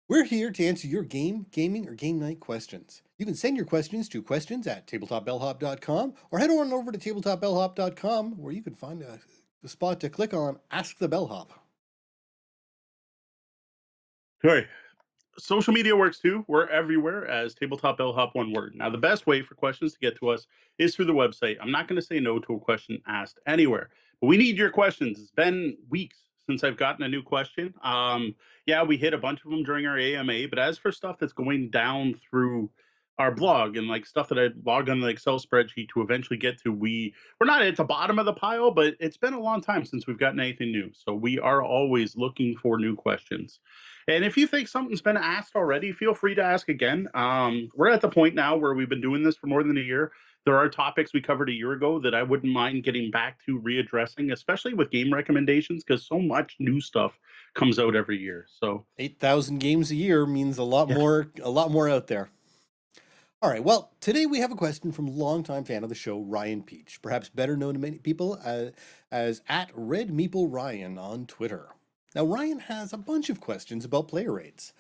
We're here to answer your gaming, or game night questions. You can send your questions to questions@tabletopbellhop.com or head on over to tabletopbellhop.com where you can find a spot to click on Ask the Bellhop. Okay. Social media works too. We're everywhere as Tabletop Bellhop one word. Now, the best way for questions to get to us is through the website. I'm not going to say no to a question asked anywhere, but we need your questions. It's been weeks since I've gotten a new question. Yeah, we hit a bunch of them during our AMA, but as for stuff that's going down through our blog and like stuff that I log on the Excel spreadsheet to eventually get to, we're not at the bottom of the pile, but it's been a long time since we've gotten anything new. So we are always looking for new questions. And if you think something's been asked already, feel free to ask again. We're at the point now where we've been doing this for more than a year. There are topics we covered a year ago that I wouldn't mind getting back to readdressing, especially with game recommendations, because so much new stuff comes out every year. So 8,000 games a year means yeah, a lot more out there. All right, well, today we have a question from longtime fan of the show, Ryan Peach, perhaps better known to many people as at Red Meeple Ryan on Twitter. Now, Ryan has a bunch of questions about player aids.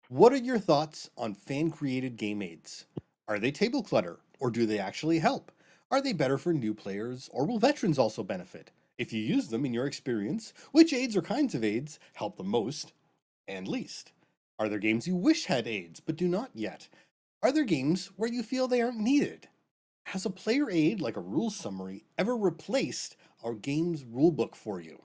What are your thoughts on fan created game aids? Are they table clutter, or do they actually help? Are they better for new players, or will veterans also benefit? If you use them in your experience, which aids or kinds of aids help the most and least? Are there games you wish had aids but do not yet? Are there games where you feel they aren't needed? Has a player aid like a rules summary ever replaced our game's rulebook for you?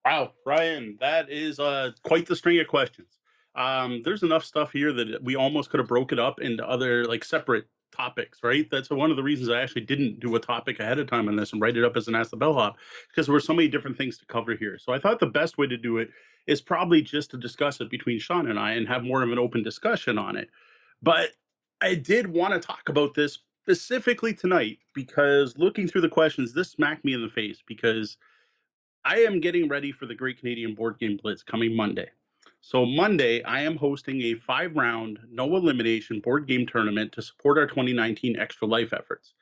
wow, Ryan, that is quite the string of questions. There's enough stuff here that we almost could have broke it up into other like separate topics, right? That's one of the reasons I actually didn't do a topic ahead of time on this and write it up as an Ask the Bellhop because there were so many different things to cover here. So I thought the best way to do it is probably just to discuss it between Sean and I and have more of an open discussion on it. But I did want to talk about this specifically tonight because looking through the questions, this smacked me in the face because I am getting ready for the Great Canadian Board Game Blitz coming Monday. So Monday, I am hosting a 5-round, no elimination board game tournament to support our 2019 Extra Life efforts.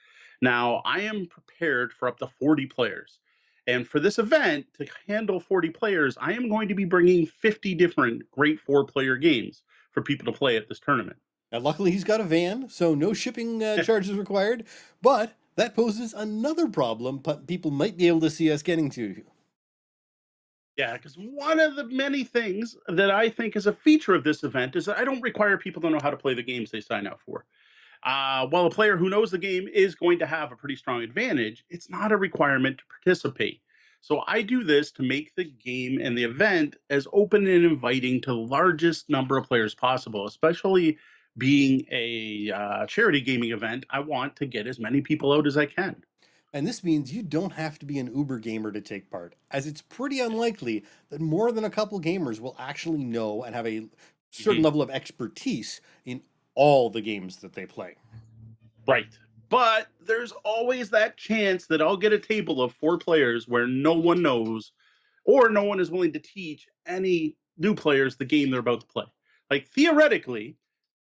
Now, I am prepared for up to 40 players. And for this event, to handle 40 players, I am going to be bringing 50 different great 4-player games for people to play at this tournament. Now, luckily, he's got a van, so no shipping charges required, but that poses another problem people might be able to see us getting to. Yeah, because one of the many things that I think is a feature of this event is that I don't require people to know how to play the games they sign up for. While a player who knows the game is going to have a pretty strong advantage, it's not a requirement to participate. So I do this to make the game and the event as open and inviting to the largest number of players possible, especially being a charity gaming event. I want to get as many people out as I can. And this means you don't have to be an uber gamer to take part, as it's pretty unlikely that more than a couple gamers will actually know and have a certain Mhm. level of expertise in all the games that they play. Right. But there's always that chance that I'll get a table of 4 players where no one knows or no one is willing to teach any new players the game they're about to play. Like theoretically,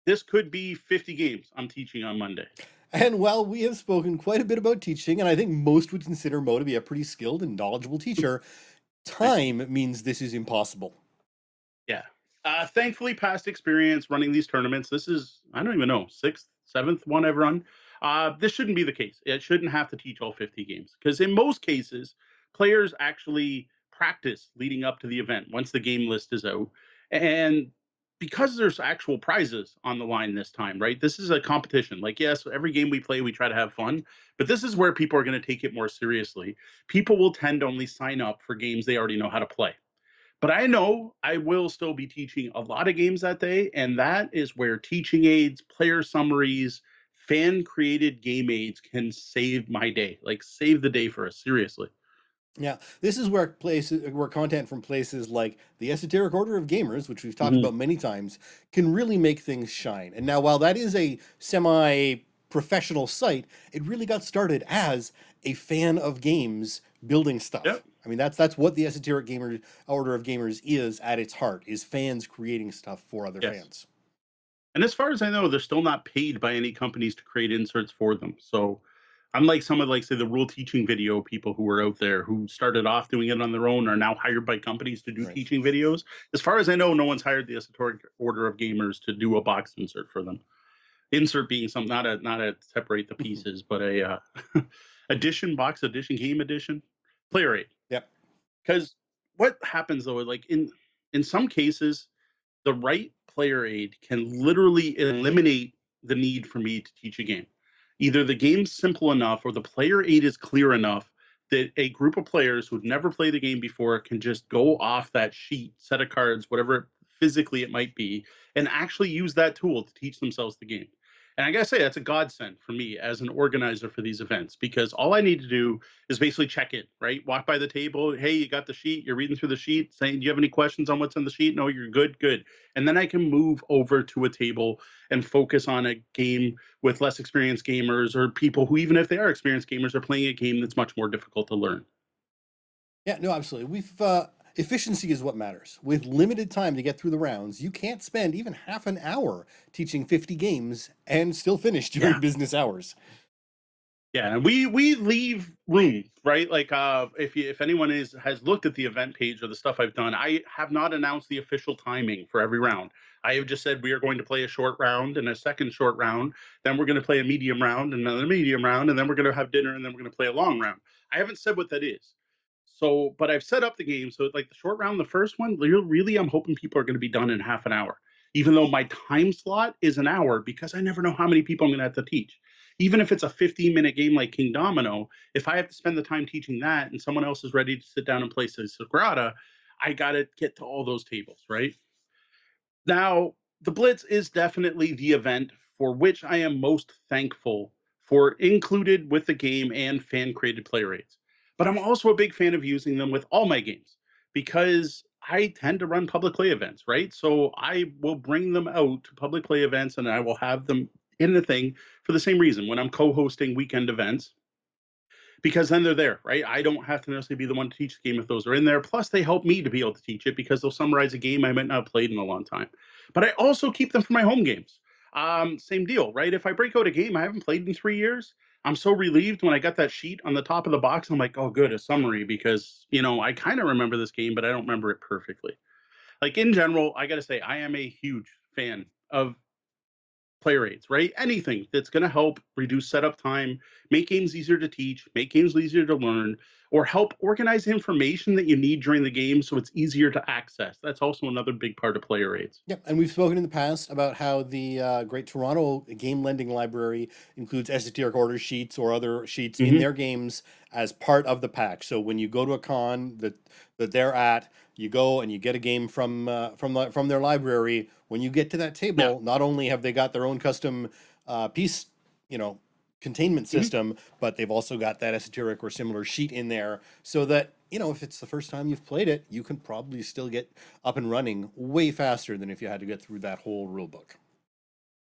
this could be 50 games I'm teaching on Monday. And while we have spoken quite a bit about teaching, and I think most would consider Mo to be a pretty skilled and knowledgeable teacher, Right. time means this is impossible. Yeah. Thankfully, past experience running these tournaments, this is, I don't even know, sixth, seventh one I've run. This shouldn't be the case. It shouldn't have to teach all 50 games because in most cases, players actually practice leading up to the event once the game list is out. And because there's actual prizes on the line this time, right? This is a competition. Like, yes, every game we play, we try to have fun, but this is where people are going to take it more seriously. People will tend to only sign up for games they already know how to play. But I know I will still be teaching a lot of games that day, and that is where teaching aids, player summaries, fan created game aids can save my day, like save the day for us, seriously. Yeah, this is where content from places like the Esoteric Order of Gamers, which we've talked Mhm. about many times, can really make things shine. And now, while that is a semi-professional site, it really got started as a fan of games building stuff. Yep. I mean, that's what the Order of Gamers is at its heart, is fans creating stuff for other Yes. fans. And as far as I know, they're still not paid by any companies to create inserts for them. So Unlike some of, like, say, the rule teaching video people who were out there who started off doing it on their own are now hired by companies to do Right. teaching videos. As far as I know, no one's hired the Esoteric Order of Gamers to do a box insert for them. Insert being something, not a separate the Mhm. pieces, but a edition, box edition, game edition, player aid. Yep. Because what happens though, like in some cases, the right player aid can literally eliminate the need for me to teach a game. Either the game's simple enough or the player aid is clear enough that a group of players who've never played the game before can just go off that sheet, set of cards, whatever physically it might be, and actually use that tool to teach themselves the game. And I gotta say, that's a godsend for me as an organizer for these events because all I need to do is basically check in, right? Walk by the table. Hey, you got the sheet. You're reading through the sheet, saying, do you have any questions on what's on the sheet? No, you're good. Good. And then I can move over to a table and focus on a game with less experienced gamers or people who, even if they are experienced gamers, are playing a game that's much more difficult to learn. Yeah, no, absolutely. Efficiency is what matters. With limited time to get through the rounds, you can't spend even half an hour teaching 50 games and still finish during Yeah. business hours. Yeah, and we leave room, right? Like if anyone has looked at the event page or the stuff I've done, I have not announced the official timing for every round. I have just said we are going to play a short round and a second short round, then we're going to play a medium round, and another medium round, and then we're going to have dinner, and then we're going to play a long round. I haven't said what that is. So, but I've set up the game so like the short round, the first one, really I'm hoping people are going to be done in half an hour. Even though my time slot is an hour because I never know how many people I'm going to have to teach. Even if it's a 15-minute game like King Domino, if I have to spend the time teaching that and someone else is ready to sit down and play Sagrada, I got to get to all those tables, right? Now, the Blitz is definitely the event for which I am most thankful for included with the game and fan created play rates. But I'm also a big fan of using them with all my games because I tend to run public play events, right? So I will bring them out to public play events and I will have them in the thing for the same reason when I'm co hosting weekend events because then they're there, right? I don't have to necessarily be the one to teach the game if those are in there. Plus, they help me to be able to teach it because they'll summarize a game I might not have played in a long time. But I also keep them for my home games. Same deal, right? If I break out a game I haven't played in 3 years, I'm so relieved when I got that sheet on the top of the box. I'm like, oh, good, a summary because, I kind of remember this game, but I don't remember it perfectly. Like in general, I got to say, I am a huge fan of player aids, right? Anything that's going to help reduce setup time, make games easier to teach, make games easier to learn, or help organize information that you need during the game so it's easier to access. That's also another big part of player aids. Yep, and we've spoken in the past about how the Great Toronto Game Lending Library includes esoteric order sheets or other sheets in Hmm. their games as part of the pack. So when you go to a con that they're at, you go and you get a game from their library. When you get to that Yeah. table, not only have they got their own custom piece, you know, containment Hmm. system, but they've also got that esoteric or similar sheet in there so that, if it's the first time you've played it, you can probably still get up and running way faster than if you had to get through that whole rule book.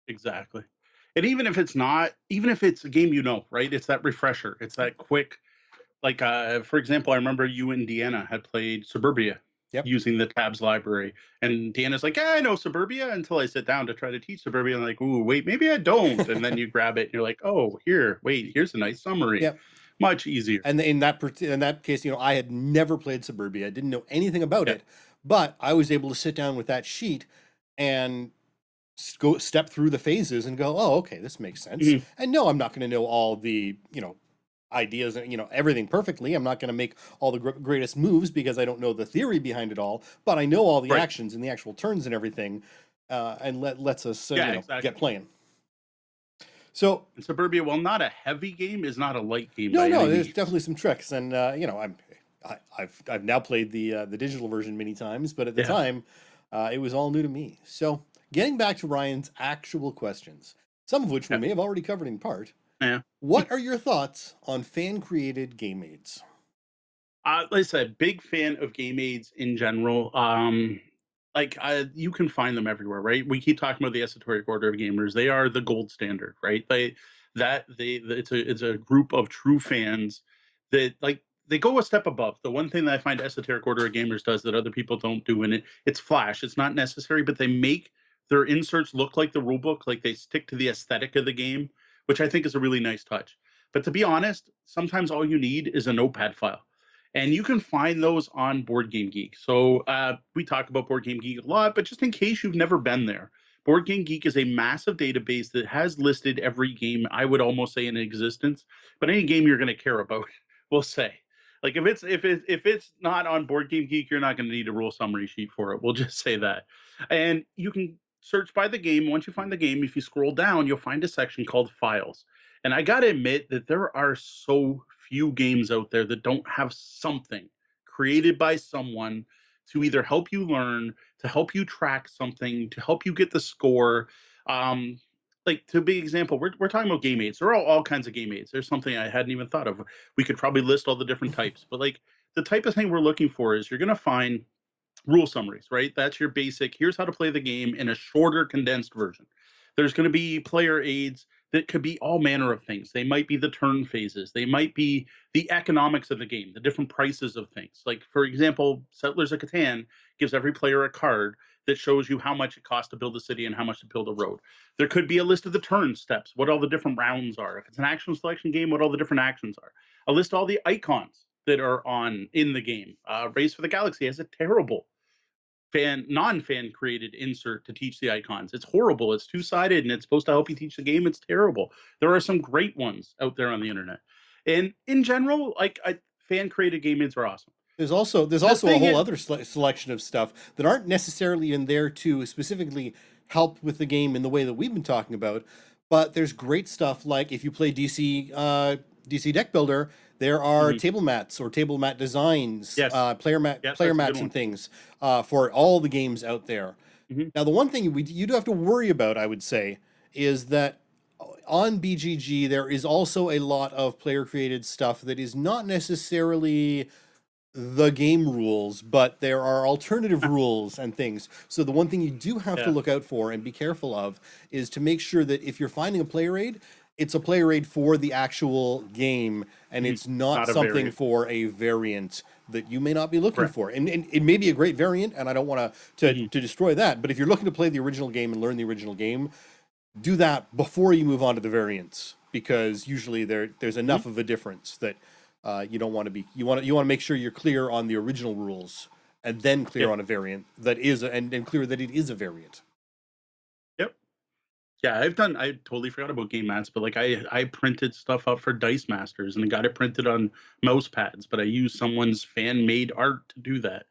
Exactly. And even if it's a game right? It's that refresher. It's that quick. Like, for example, I remember you and Deanna had played Suburbia Yep. using the Tabs library. And Deanna's like, yeah, I know Suburbia until I sit down to try to teach Suburbia. I'm like, ooh, wait, maybe I don't. And then you grab it and you're like, oh, here's a nice summary. Yep. Much easier. And in that case, I had never played Suburbia. I didn't know anything about Yeah. it, but I was able to sit down with that sheet and go step through the phases and go, oh, okay, this makes sense. Mhm. And no, I'm not going to know all the, ideas and everything perfectly. I'm not going to make all the greatest moves because I don't know the theory behind it all, but I know all the Right. actions and the actual turns and everything, and lets us Yeah, get exactly. playing. So And Suburbia, while not a heavy game, is not a light game no, by any no, there's means. definitely some tricks, and I've now played the digital version many times, but at the Yeah. time, it was all new to me. So getting back to Ryan's actual questions, some of which we Yeah. may have already covered in part. Yeah. What are your thoughts on fan created game aids? Like I said, big fan of game aids in general. You can find them everywhere, right? We keep talking about the esoteric order of gamers. They are the gold standard, right? It's a group of true fans that they go a step above. The one thing that I find esoteric order of gamers does that other people don't do in it's flash. It's not necessary, but they make their inserts look like the rule book, like they stick to the aesthetic of the game, which I think is a really nice touch. But to be honest, sometimes all you need is a notepad file. And you can find those on Board Game Geek. So we talk about Board Game Geek a lot, but just in case you've never been there, Board Game Geek is a massive database that has listed every game, I would almost say, in existence, but any game you're going to care about, we'll say. Like if it's not on Board Game Geek, you're not going to need a rule summary sheet for it. We'll just say that. And you can search by the game. Once you find the game, if you scroll down, you'll find a section called Files. And I got to admit that there are so few games out there that don't have something created by someone to either help you learn, to help you track something, to help you get the score. Um, like to be example, we're talking about game aids. There are all kinds of game aids. There's something I hadn't even thought of. We could probably list all the different types, but like the type of thing we're looking for is you're going to find rule summaries, right? That's your basic. Here's how to play the game in a shorter, condensed version. There's going to be player aids that could be all manner of things. They might be the turn phases. They might be the economics of the game, the different prices of things. Like, for example, Settlers of Catan gives every player a card that shows you how much it costs to build a city and how much to build a road. There could be a list of the turn steps, what all the different rounds are. If it's an action selection game, what all the different actions are. A list of all the icons that are on in the game. Race for the Galaxy has a terrible non-fan created insert to teach the icons. It's horrible. It's two-sided and it's supposed to help you teach the game. It's terrible. There are some great ones out there on the internet. And in general, like fan created game aids are awesome. There's also a whole other selection of stuff that aren't necessarily in there to specifically help with the game in the way that we've been talking about, but there's great stuff like if you play DC Deck Builder, there are table mats or table mat designs, Yes. player Yes, that's a good mats and one. things for all the games out there. Mhm. Now, the one thing you do have to worry about, I would say, is that on BGG there is also a lot of player created stuff that is not necessarily the game rules, but there are alternative rules and things. So the one thing you do have to Yeah. look out for and be careful of is to make sure that if you're finding a player aid, it's a player aid for the actual game and Mhm. it's not Not a something variant. for a variant that you may not be looking Correct. for. And it may be a great variant, and I don't want to Mhm. to destroy that. But if you're looking to play the original game and learn the original game, do that before you move on to the variants, because usually there's Mhm. enough of a difference that you don't want to be you want to make sure you're clear on the original rules and then clear Yep. on a variant that is and clear that it is a variant. Yep. Yeah, I totally forgot about game mats, but like I printed stuff up for Dice Masters and I got it printed on mouse pads, but I used someone's fan made art to do that,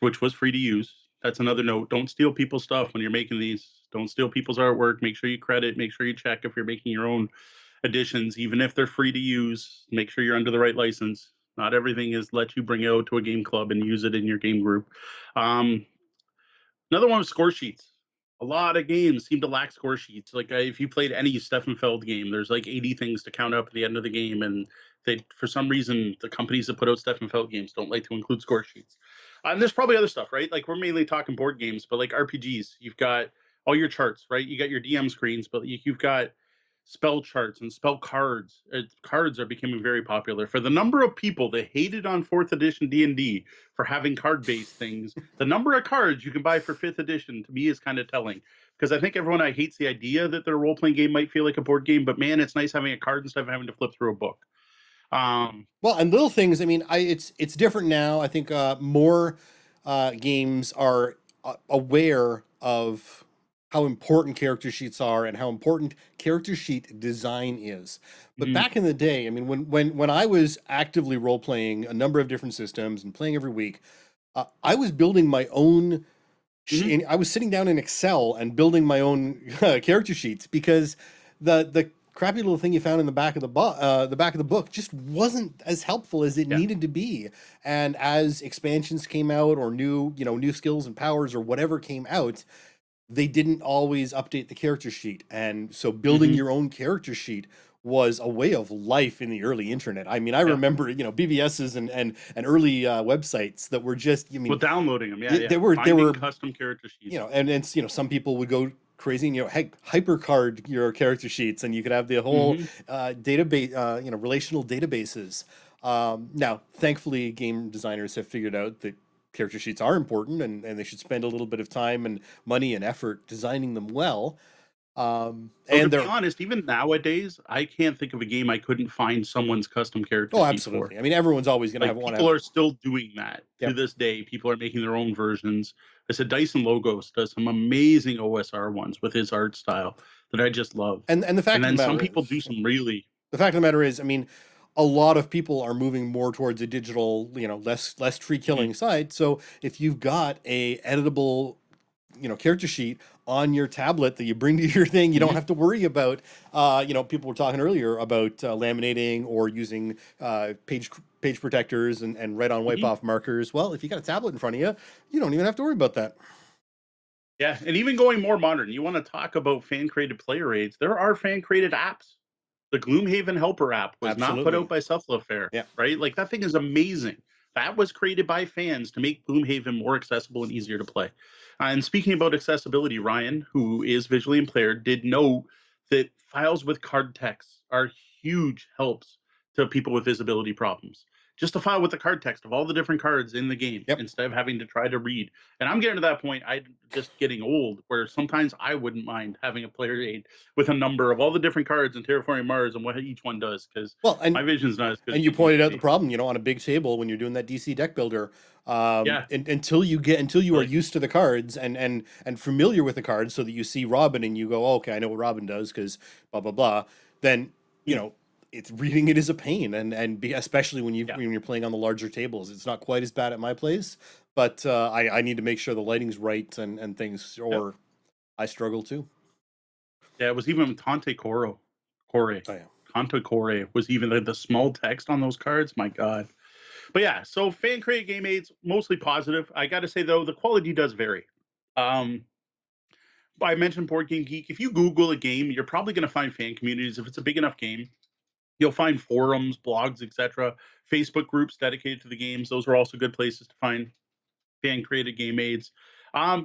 which was free to use. That's another note. Don't steal people's stuff when you're making these. Don't steal people's artwork. Make sure you credit. Make sure you check if you're making your own editions, even if they're free to use. Make sure you're under the right license. Not everything is let you bring it out to a game club and use it in your game group. Um, Another one was score sheets. A lot of games seem to lack score sheets. Like if you played any Steffenfeld game, there's like 80 things to count up at the end of the game, and they, for some reason, the companies that put out Steffenfeld games don't like to include score sheets. And there's probably other stuff, right? Like we're mainly talking board games, but like RPGs, you've got all your charts, right? You got your DM screens, but you've got spell charts and spell cards. Cards are becoming very popular. For the number of people that hated on fourth edition D&D for having card-based things, the number of cards you can buy for fifth edition to me is kind of telling. Because I think everyone hates the idea that their role-playing game might feel like a board game, but man, it's nice having a card instead of having to flip through a book. Well, and little things, I mean, it's different now. I think more games are aware of how important character sheets are and how important character sheet design is. But Mhm. back in the day, I mean, when I was actively role playing a number of different systems and playing every week, I was building my own. Mhm. I was sitting down in Excel and building my own character sheets because the crappy little thing you found in the back of the book just wasn't as helpful as it Yeah. needed to be. And as expansions came out or new skills and powers or whatever came out, they didn't always update the character sheet. And so building Mhm. your own character sheet was a way of life in the early internet. I mean, I Yeah. remember, BBSs and early websites that were just, I Well, mean, downloading them. Yeah. they Yeah. were, they Finding were, custom character sheets. some people would go crazy and, hypercard your character sheets and you could have the whole Mhm. database, relational databases. Now, thankfully, game designers have figured out that character sheets are important and they should spend a little bit of time and money and effort designing them well. So to And be they're honest, even nowadays, I can't think of a game I couldn't find someone's custom character oh, sheet for. absolutely. I mean, everyone's always going to have Like want to people have. are still doing that to Yep. this day. People are making their own versions. I said Dyson Logos does some amazing OSR ones with his art style that I just love. And the And fact of then the some matter people is, do some really the fact of the matter is, I mean, a lot of people are moving more towards a digital, less tree Mhm, killing side. So if you've got a editable, character sheet on your tablet that you bring to your thing, you don't mhm, have to worry about. People were talking earlier about laminating or using page protectors and write on wipe mhm. off markers. Well, if you got a tablet in front of you, you don't even have to worry about that. Yeah, and even going more modern, you want to talk about fan created player aids. There are fan created apps. The Gloomhaven Helper app was not put out Absolutely. by Cephalofair, Yeah. right? Like that thing is amazing. That was created by fans to make Gloomhaven more accessible and easier to play. And speaking about accessibility, Ryan, who is visually impaired, did note that files with card text are huge helps to people with visibility problems. Just a file with the card text of all the different cards in the game Yep. instead of having to try to read. And I'm getting to that point. I just getting old where sometimes I wouldn't mind having a player aid with a number of all the different cards in Terraforming Mars and what each one does because Well, my vision's not as good and as you it used pointed to out the be. problem, on a big table when you're doing that DC deck builder. Yeah, Until you are like used to the cards and familiar with the cards, so that you see Robin and you go, oh, okay, I know what Robin does because blah blah blah. Then you mm, know it's reading it is a pain, especially yeah, when you're playing on the larger tables. It's not quite as bad at my place, but I need to make sure the lighting's right and things, yeah, or I struggle too. yeah. It was even Tante Coro, Core, Oh yeah. Tante Core was even the small text on those cards. My God. But yeah, so fan created game aids mostly positive. I got to say though, the quality does vary. Um, I mentioned Board Game Geek. If you Google a game, you're probably going to find fan communities. If it's a big enough game, you'll find forums, blogs, etc. Facebook groups dedicated to the games. Those are also good places to find fan created game aids.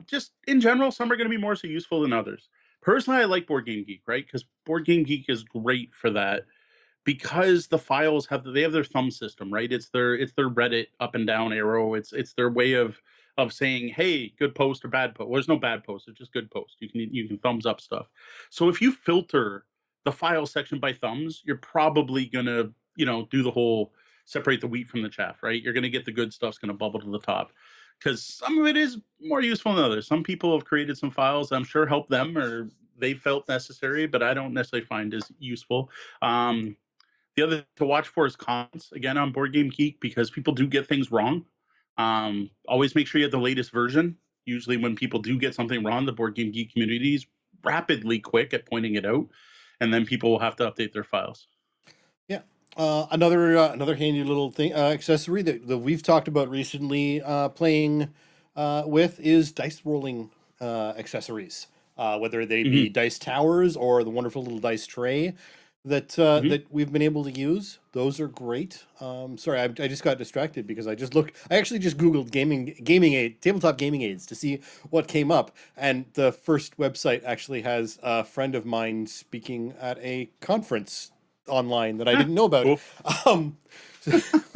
Just in general, some are going to be more so useful than others. Personally, I like Board Game Geek, right? Because Board Game Geek is great for that because the files they have their thumb system, right? It's their Reddit up and down arrow. It's their way of saying, hey, good post or bad post. Well, there's no bad post, it's just good post. You can thumbs up stuff. So if you filter the file section by thumbs, you're probably gonna, do the whole separate the wheat from the chaff, right? You're gonna get the good stuff's gonna bubble to the top. Because some of it is more useful than others. Some people have created some files that I'm sure help them or they felt necessary, but I don't necessarily find as useful. Um, the other to watch for is comments again on Board Game Geek because people do get things wrong. Always make sure you have the latest version. Usually, when people do get something wrong, the Board Game Geek community is rapidly quick at pointing it out, and then people will have to update their files. Yeah. Another handy little thing accessory that we've talked about recently playing with is dice rolling accessories. Whether they be Hmm. dice towers or the wonderful little dice tray Hmm. that we've been able to use. Those are great. Sorry, I just got distracted because I actually just Googled gaming aid tabletop gaming aids to see what came up, and the first website actually has a friend of mine speaking at a conference online that I didn't know about, Cool. um,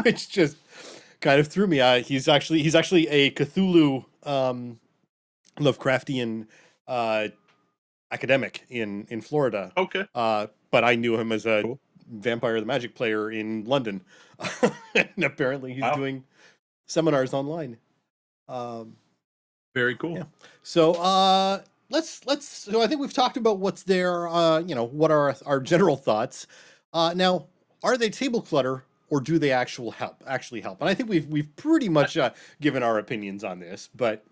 which just kind of threw me. He's actually a Cthulhu Lovecraftian uh, academic in Florida, Okay. but I knew him as a Cool. Vampire the Magic player in London, and apparently he's Wow. doing seminars online. Um, Very cool. yeah. So let's. So I think we've talked about what's there. What are our general thoughts? Now, are they table clutter or do they actually help? And I think we've pretty much given our opinions on this, but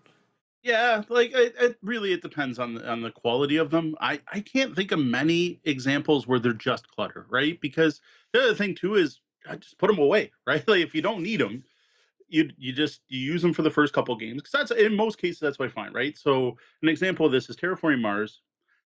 Yeah, like it depends on the quality of them. I can't think of many examples where they're just clutter, right? Because the other thing too is just put them away, right? Like if you don't need them, you use them for the first couple games because that's in most cases that's what I find, right? So an example of this is Terraforming Mars.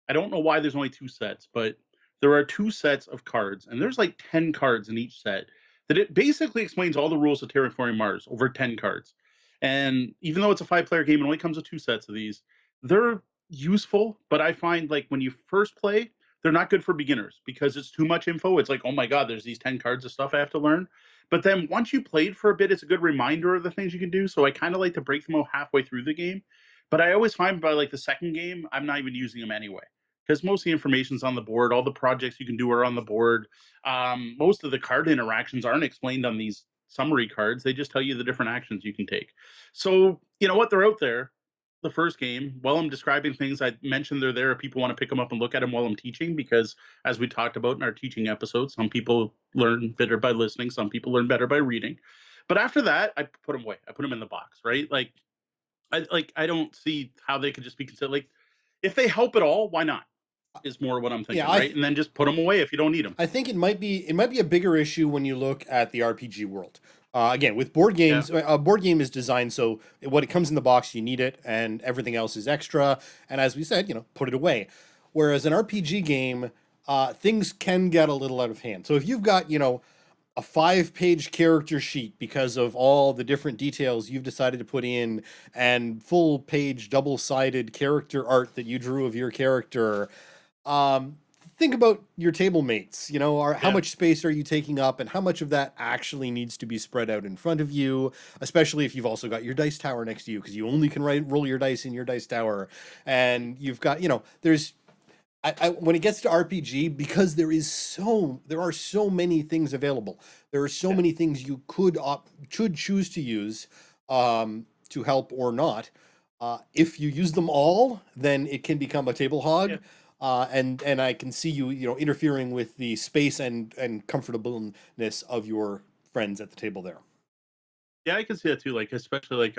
I don't know why there's only two sets, but there are two sets of cards, and there's like 10 cards in each set that it basically explains all the rules of Terraforming Mars over 10 cards. And even though it's a 5-player game, it only comes with two sets of these. They're useful, but I find like when you first play, they're not good for beginners because it's too much info. It's like, oh my God, there's these 10 cards of stuff I have to learn. But then once you played for a bit, it's a good reminder of the things you can do. So I kind of like to break them out halfway through the game. But I always find by like the second game, I'm not even using them anyway because most of the information's on the board. All the projects you can do are on the board. Most of the card interactions aren't explained on these summary cards. They just tell you the different actions you can take. So you know what? They're out there. The first game, while I'm describing things, I mentioned they're there if people want to pick them up and look at them while I'm teaching, because as we talked about in our teaching episode, some people learn better by listening, some people learn better by reading. But after that, I put them away. I put them in the box, right? I don't see how they could just be considered like if they help at all, why not? Is more what I'm Yeah, thinking, right? And then just put them away if you don't need them. I think it might be a bigger issue when you look at the RPG world. Again, with board Yeah, games, a board game is designed so when it comes in the box, you need it, and everything else is extra. And as we said, put it away. Whereas an RPG game, things can get a little out of hand. So if you've got, a 5-page character sheet because of all the different details you've decided to put in, and full page double-sided character art that you drew of your character, um, think about your table mates. How yeah, much space are you taking up, and how much of that actually needs to be spread out in front of you, especially if you've also got your dice tower next to you, because you only can roll your dice in your dice tower. And you've got, there's when it gets to RPG, because there are so many things available. There are so yeah, many things you should choose to use, to help or not. If you use them all, then it can become a table yeah. hog. And I can see you, interfering with the space and comfortableness of your friends at the table there. Yeah, I can see that too. Like, especially like,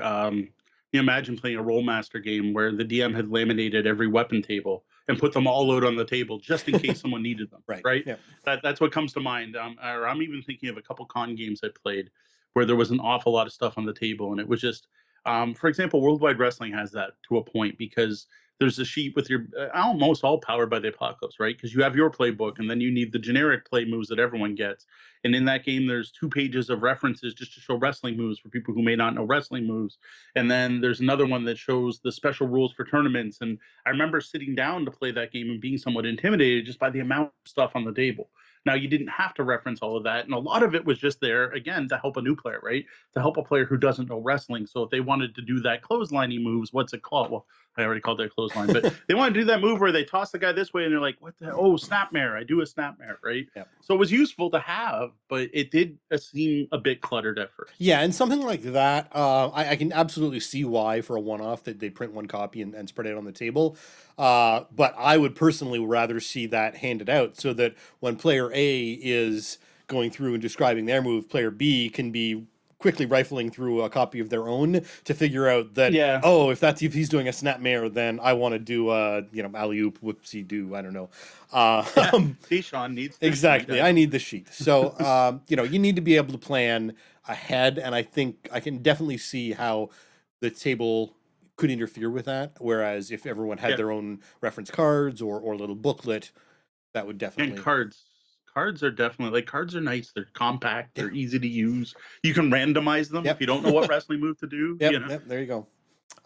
you imagine playing a roll master game where the DM had laminated every weapon table and put them all out on the table just in case someone needed them. Right. Right. Yeah. That's what comes to mind. Or I'm even thinking of a couple con games I played where there was an awful lot of stuff on the table, and it was just, for example, Worldwide Wrestling has that to a point because there's a sheet with your almost all powered by the apocalypse, right? Because you have your playbook, and then you need the generic play moves that everyone gets, and in that game, there's 2 pages of references just to show wrestling moves for people who may not know wrestling moves. And then there's another one that shows the special rules for tournaments. And I remember sitting down to play that game and being somewhat intimidated just by the amount of stuff on the table. Now, you didn't have to reference all of that. And a lot of it was just there, again, to help a new player, right? To help a player who doesn't know wrestling. So if they wanted to do that clotheslining moves, what's it called? Well, I already called that clothesline, but they want to do that move where they toss the guy this way and they're like, what the, oh, snapmare. I do a snapmare, right? Yeah. So it was useful to have, but it did seem a bit cluttered at first. Yeah, and something like that, I can absolutely see why for a one-off that they print one copy and spread it on the table. But I would personally rather see that handed out so that when player A is going through and describing their move, player B can be quickly rifling through a copy of their own to figure out that, Yeah. oh, if he's doing a snapmare, then I want to do a alley oop whoopsie do, I don't know. Yeah. Um, Deshaun needs the sheet. Exactly. I need the sheet. So, you need to be able to plan ahead. And I think I can definitely see how the table could interfere with that. Whereas if everyone had Yeah. their own reference cards or little booklet, that would And definitely. cards are definitely like cards are nice. They're compact. Yeah. They're easy to use. You can randomize them if Yep. you don't know what wrestling move to do. Yep. Yep. There you go.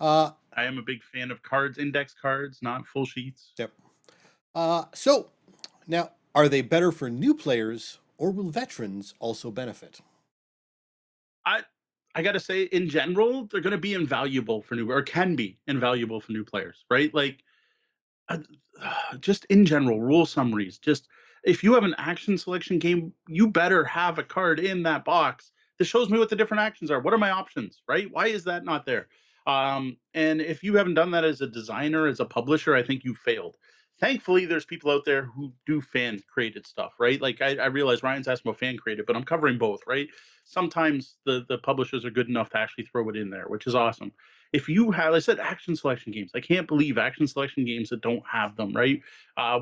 Uh, I am a big fan of cards, index cards, not full sheets. yep. So now, are they better for new players, or will veterans also benefit? I I gotta say, in general, they're gonna be invaluable for new or can be invaluable for new players, right? Like uh, just in general, rule summaries. Just if you have an action selection game, you better have a card in that box that shows me what the different actions are. What are my options, right? Why is that not there? And if you haven't done that as a designer, as a publisher, I think you failed. Thankfully, there's people out there who do fan created stuff, right? Like I realize Ryan's asking about fan created, but I'm covering both, right? Sometimes the publishers are good enough to actually throw it in there, which is awesome. If you have, I said action selection games. I can't believe action selection games that don't have them, right?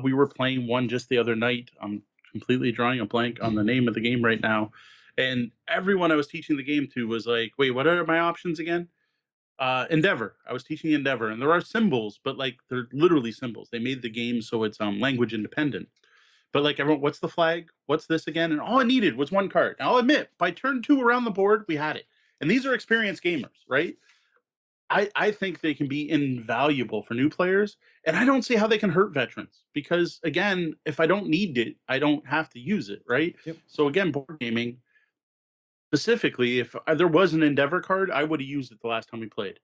We were playing one just the other night. I'm completely drawing a blank on the name of the game right now. And everyone I was teaching the game to was like, wait, what are my options again? Endeavor. I was teaching Endeavor, and there are symbols, but like they're literally symbols. They made the game so it's language independent. But like everyone, what's the flag? What's this again? And all I needed was one card. And I'll admit, by turn 2 around the board, we had it. And these are experienced gamers, right? I think they can be invaluable for new players, and I don't see how they can hurt veterans because, again, if I don't need it, I don't have to use it, right? Yep. So again, board gaming specifically, if there was an Endeavor card, I would have used it the last time we played.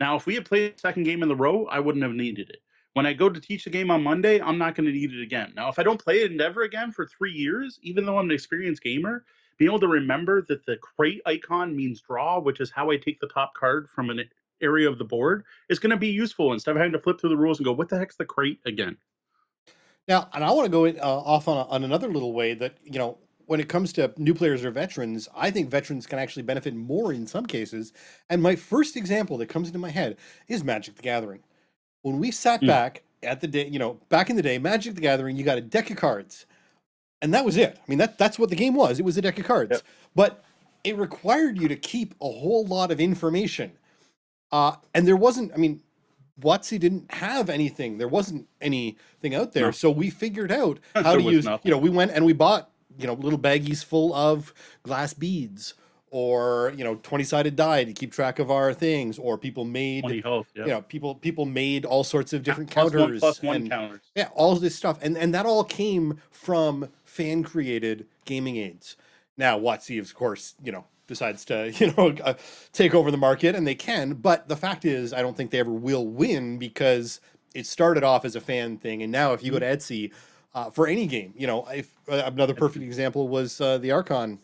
Now, if we had played a second game in the row, I wouldn't have needed it. When I go to teach the game on Monday, I'm not going to need it again. Now, if I don't play it ever again for 3 years, even though I'm an experienced gamer, being able to remember that the crate icon means draw, which is how I take the top card from an area of the board, is going to be useful instead of having to flip through the rules and go, what the heck's the crate again? Now, and I want to go off on another little way that, when it comes to new players or veterans, I think veterans can actually benefit more in some cases. And my first example that comes into my head is Magic the Gathering. When we sat Mm, back at the day, back in the day, Magic the Gathering, you got a deck of cards, and that was it. I mean, that's what the game was. It was a deck of cards, yep. but it required you to keep a whole lot of information. And there wasn't, I mean, WotC didn't have anything. There wasn't anything out there. No, So we figured out how there to was use, nothing. we went and we bought, little baggies full of glass beads or, 20-sided die to keep track of our things, or people made, 20 health. Yep. people made all sorts of different +1 counters +1 and counters. yeah, all this stuff. And that all came from fan created gaming aids. Now, WotC, of course, decides to, take over the market, and they can. But the fact is, I don't think they ever will win because it started off as a fan thing. And now if you go Mhm. to Etsy for any game, if another It's perfect example was the Archon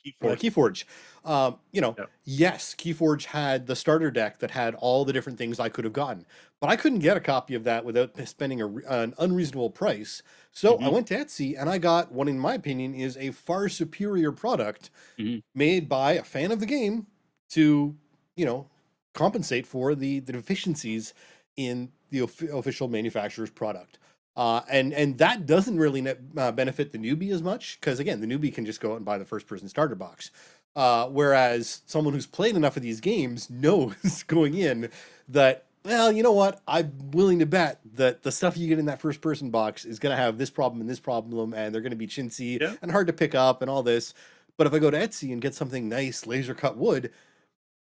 Keyforge. Keyforge. Yep. Yes, Keyforge had the starter deck that had all the different things I could have gotten, but I couldn't get a copy of that without spending an unreasonable price. So I Hmm. went to Etsy and I got what, in my opinion, is a far superior product Hmm. made by a fan of the game to, you know, compensate for the deficiencies in the official manufacturer's product. And that doesn't really benefit the newbie as much because, again, the newbie can just go out and buy the first person starter box. Whereas someone who's played enough of these games knows going in that, well, you know what? I'm willing to bet that the stuff you get in that first person box is going to have this problem and this problem, and they're going to be chintzy Yeah. and hard to pick up and all this. But if I go to Etsy and get something nice, laser cut wood,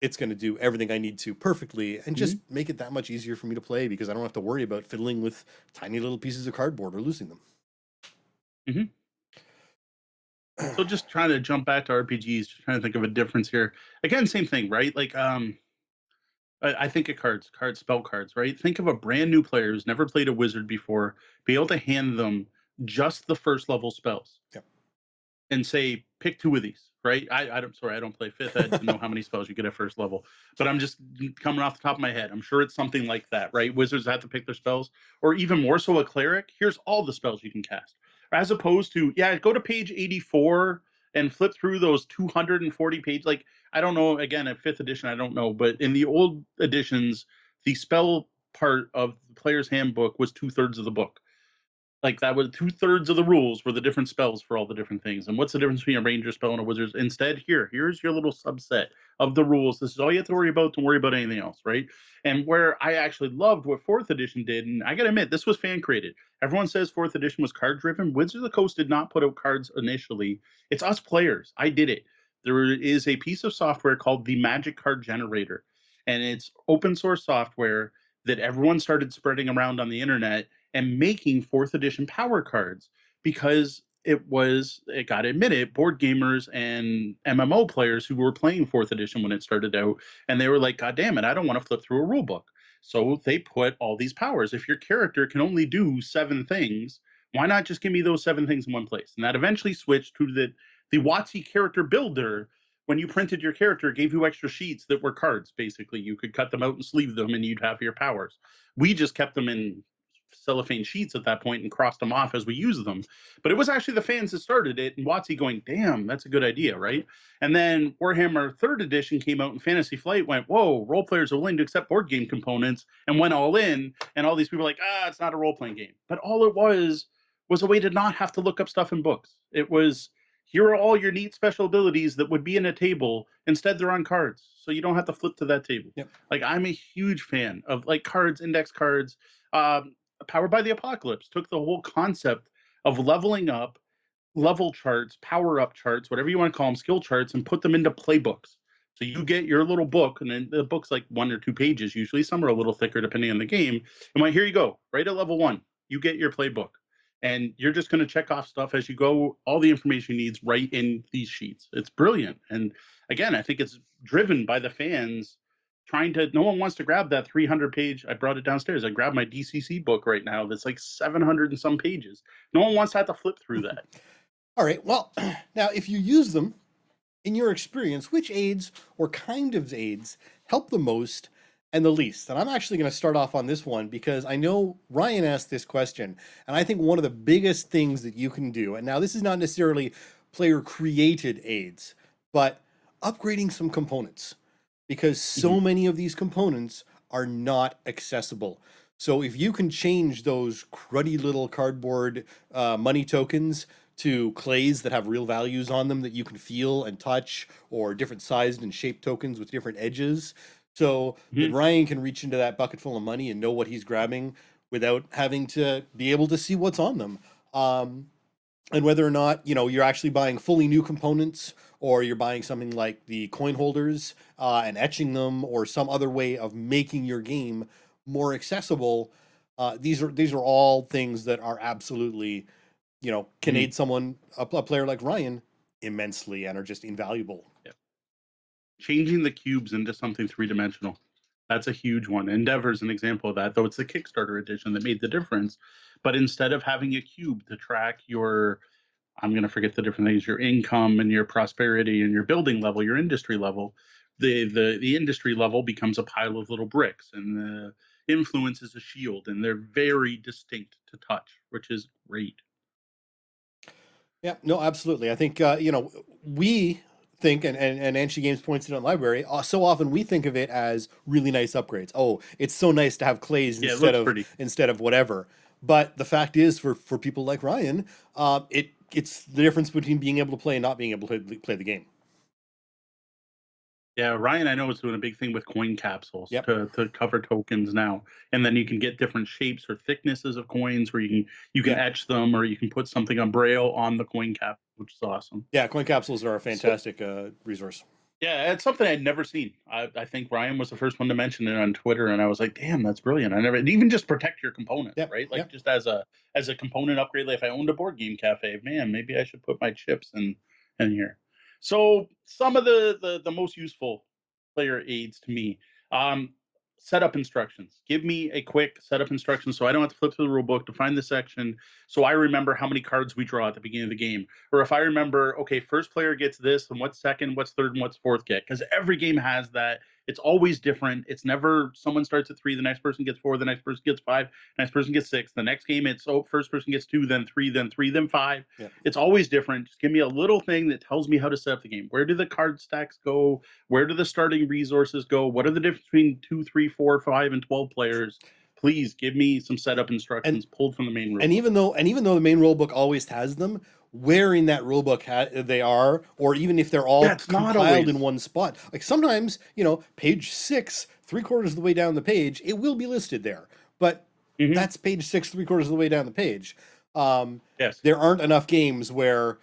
it's going to do everything I need to perfectly and Hmm. just make it that much easier for me to play because I don't have to worry about fiddling with tiny little pieces of cardboard or losing them. Hmm. So just trying to jump back to RPGs, just trying to think of a difference here. Again, same thing, right? Like, I think of cards, spell cards, right? Think of a brand new player who's never played a wizard before, be able to hand them just the first level spells and say, pick two of these, right? I don't play fifth ed to know how many spells you get at first level, but I'm just coming off the top of my head. I'm sure it's something like that, right? Wizards have to pick their spells, or even more so, a cleric. Here's all the spells you can cast, as opposed to, yeah, go to page 84 and flip through those 240 pages. Like, I don't know, again, at fifth edition, I don't know, but in the old editions, the spell part of the player's handbook was 2/3 of the book. Like, that was 2/3 of the rules were the different spells for all the different things. And what's the difference between a ranger spell and a wizard? Instead, here's your little subset of the rules. This is all you have to worry about. Don't worry about anything else, right? And where I actually loved what fourth edition did, and I gotta admit, this was fan created. Everyone says fourth edition was card driven. Wizards of the Coast did not put out cards initially. It's us players. I did it. There is a piece of software called the Magic Card Generator, and it's open source software that everyone started spreading around on the internet and making fourth edition power cards because it got admitted, board gamers and MMO players who were playing fourth edition when it started out, and they were like, God damn it, I don't want to flip through a rule book. So they put all these powers. If your character can only do 7 things, why not just give me those 7 things in one place? And that eventually switched to the WotC character builder. When you printed your character, it gave you extra sheets that were cards. Basically, you could cut them out and sleeve them, and you'd have your powers. We just kept them in cellophane sheets at that point and crossed them off as we used them. But it was actually the fans that started it, and WotC going, damn, that's a good idea, right? And then Warhammer Third Edition came out, and Fantasy Flight went, whoa, role players are willing to accept board game components, and went all in. And all these people were like, it's not a role playing game. But all it was a way to not have to look up stuff in books. It was, here are all your neat special abilities that would be in a table. Instead, they're on cards, so you don't have to flip to that table. Yep. Like, I'm a huge fan of like cards, index cards. Powered by the Apocalypse took the whole concept of leveling up, level charts, power up charts, whatever you want to call them, skill charts, and put them into playbooks. So you get your little book, and then the book's like 1 or 2 pages usually. Some are a little thicker depending on the game. And like, here you go, right at level 1, you get your playbook, and you're just going to check off stuff as you go. All the information you need right in these sheets. It's brilliant. And again, I think it's driven by the fans no one wants to grab that 300 page. I brought it downstairs. I grabbed my DCC book right now that's like 700 and some pages. No one wants to have to flip through that. All right. Well, now if you use them, in your experience, which aids or kind of aids help the most and the least? And I'm actually going to start off on this one because I know Ryan asked this question, and I think one of the biggest things that you can do, and now this is not necessarily player created aids, but upgrading some components, because so Mhm. many of these components are not accessible. So if you can change those cruddy little cardboard money tokens to clays that have real values on them that you can feel and touch, or different sized and shaped tokens with different edges, so that Mhm. Ryan can reach into that bucket full of money and know what he's grabbing without having to be able to see what's on them. And whether or not you're actually buying fully new components, or you're buying something like the coin holders and etching them, or some other way of making your game more accessible, these are all things that are absolutely can Mhm. aid someone, a player like Ryan, immensely, and are just invaluable. Yeah. Changing the cubes into something three-dimensional. That's a huge one. Endeavor's an example of that, though it's the Kickstarter edition that made the difference. But instead of having a cube to track your, I'm going to forget the different things, your income and your prosperity and your building level, your industry level, the industry level becomes a pile of little bricks, and the influence is a shield, and they're very distinct to touch, which is great. Yeah, no, absolutely. I think we think, and Anshi Games points it out in library. So often we think of it as really nice upgrades. Oh, it's so nice to have clays Yeah, it instead looks of pretty. whatever. But the fact is, for people like Ryan, it's the difference between being able to play and not being able to play the game. Yeah, Ryan, I know is doing a big thing with coin capsules Yep. to cover tokens now, and then you can get different shapes or thicknesses of coins where you can Yeah. etch them, or you can put something on braille on the coin cap, which is awesome. Yeah. Coin capsules are a So fantastic resource. yeah, it's something I'd never seen. I think Ryan was the first one to mention it on Twitter, and I was like, damn, that's brilliant. I never, and even just protect your components, Yep. right? Like Yep. just as a component upgrade. Like if I owned a board game cafe, man, maybe I should put my chips in here. So some of the most useful player aids to me. Um, Setup instructions. Give me a quick setup instruction so I don't have to flip through the rule book to find the section. So I remember how many cards we draw at the beginning of the game, or if I remember, okay, first player gets this, and what's second, what's third, and what's fourth get. Because every game has that. It's always different. It's never someone starts at three, the next person gets four, the next person gets five, the next person gets six. The next game, it's first person gets two, then three, then five. Yep. It's always different. Just give me a little thing that tells me how to set up the game. Where do the card stacks go? Where do the starting resources go? What are the difference between 2, 3, 4, 5, and 12 players? Please give me some setup And instructions pulled from the main and rulebook. even though the main rule book always has them, where in that rule book they are, or even if they're Yeah, all it's not compiled in always. one spot, like sometimes page 6, three-quarters of the way down the page, it will be listed there, but Hmm. that's page 6, three-quarters of the way down the page. um, Yes. there aren't enough games where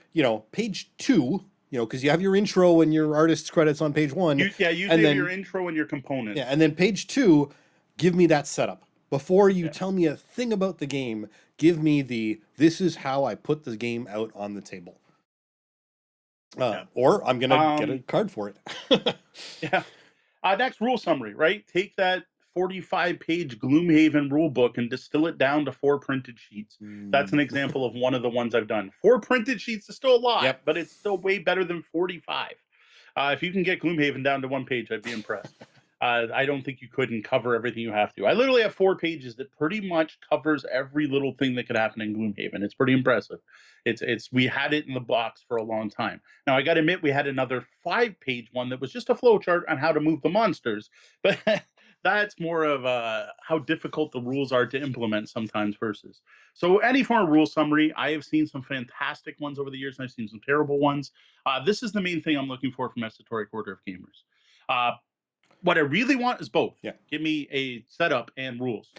page 2, because you have your intro and your artist's credits on page 1, Yeah, usually and have your then intro and your yeah, components. and then page 2, give me that setup. Before you Yeah, tell me a thing about the game, give me this is how I put the game out on the table. yeah. Or I'm going to get a Um, card for it. yeah. Next, rule summary, right? Take that 45-page Gloomhaven rule book and distill it down to 4 printed sheets. That's an Mm, example of one of the ones I've done. 4 printed sheets is still a lot, yep. but it's still way better than 45. If you can get Gloomhaven down to one page, I'd be impressed. I don't think you could and cover everything you have to. I literally have 4 pages that pretty much covers every little thing that could happen in Gloomhaven. It's pretty impressive. It's we had it in the box for a long time. Now I got to admit we had another 5 page one that was just a flow chart on how to move the monsters, but that's more of how difficult the rules are to implement sometimes versus. So any form of rule summary, I have seen some fantastic ones over the years, and I've seen some terrible ones. This is the main thing I'm looking for from Esoteric Order of Gamers. Uh, what I really want is both. Yeah. Give me a setup and rules,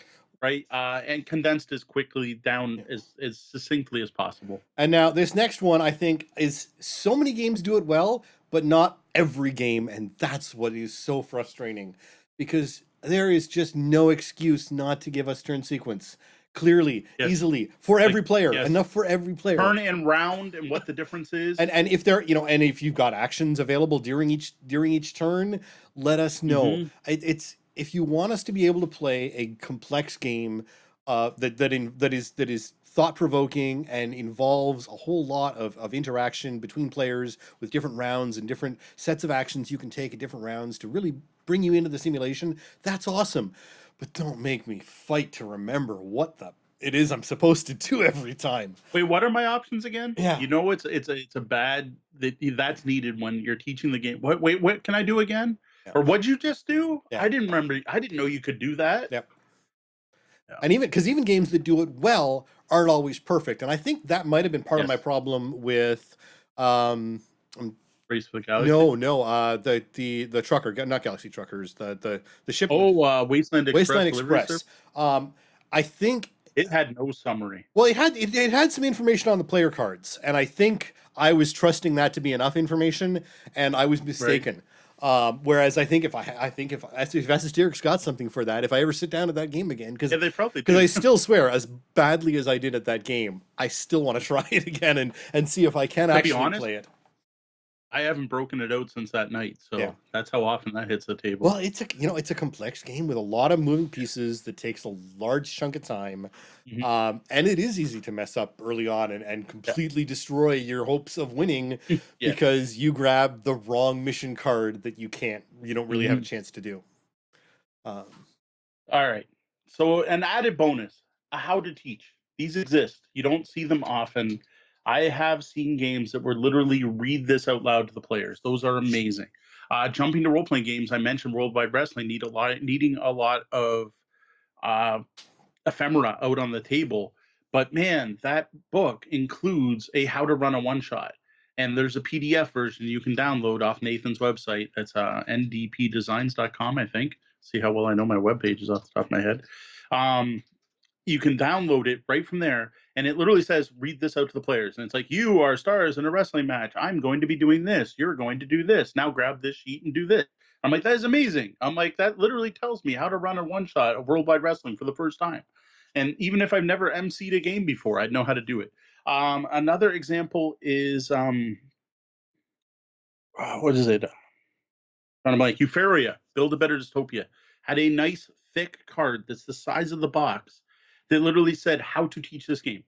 right? And condensed as quickly down Yeah. as succinctly as possible. And now this next one, I think, is so many games do it well, but not every game, and that's what is so frustrating, because there is just no excuse not to give us turn sequence. clearly, Yes. easily, for Like, every player, yes. enough for every player. Turn and round and what the difference is. And if there, and if you've got actions available during each turn, let us know. Mhm. It's if you want us to be able to play a complex game that is thought provoking and involves a whole lot of interaction between players with different rounds and different sets of actions you can take at different rounds to really bring you into the simulation. That's awesome, but don't make me fight to remember what the it is I'm supposed to do every time. Wait, what are my options again? Yeah. You know, it's a bad that's needed when you're teaching the game. What Wait, what can I do again? Yeah. Or what'd you just do? Yeah. I didn't remember. I didn't know you could do that. Yep. Yeah. And even games that do it well aren't always perfect. And I think that might have been part of my Yes. problem with um Race for the Galaxy. no, the trucker, not Galaxy Truckers, the ship Oh, Wasteland Express Wasteland delivery Express. service. I think It had no summary. well it had some information on the player cards, and I think I was trusting that to be enough information, and I was Right. mistaken. Whereas I think if Esoteric's got something for that, if I ever sit down at that game again, Yeah, they probably because do. I still swear, as badly as I did at that game, I still want to try it again and see if I can To be actually honest, play it. I haven't broken it out since that night, Yeah. so that's how often that hits the table. Well, it's a complex game with a lot of moving pieces that takes a large chunk of time. Mhm. And it is easy to mess up early on and Yeah. completely destroy your hopes of winning Yes. because you grab the wrong mission card that you don't really have a Mhm. chance to do. Um, All right. So an added bonus, how to teach. These exist. You don't see them often. I have seen games that were literally read this out loud to the players. Those are amazing. Jumping to role playing games, I mentioned Worldwide Wrestling needing a lot of uh, ephemera out on the table. But man, that book includes a how to run a one shot. And there's a PDF version you can download off Nathan's website. That's ndpdesigns.com, I think. See how well I know my web pages off the top of my head. Um, you can download it right from there, and it literally says read this out to the players, and it's like, you are stars in a wrestling match, I'm going to be doing this, you're going to do this, now grab this sheet and do this. I'm like, that is amazing. I'm like, that literally tells me how to run a one shot of worldwide wrestling for the first time. And even if I've never emceed a game before, I'd know how to do it. Another example is what is it? And I'm like, Euphoria, Build a Better Dystopia, had a nice thick card that's the size of the box that literally said how to teach this game.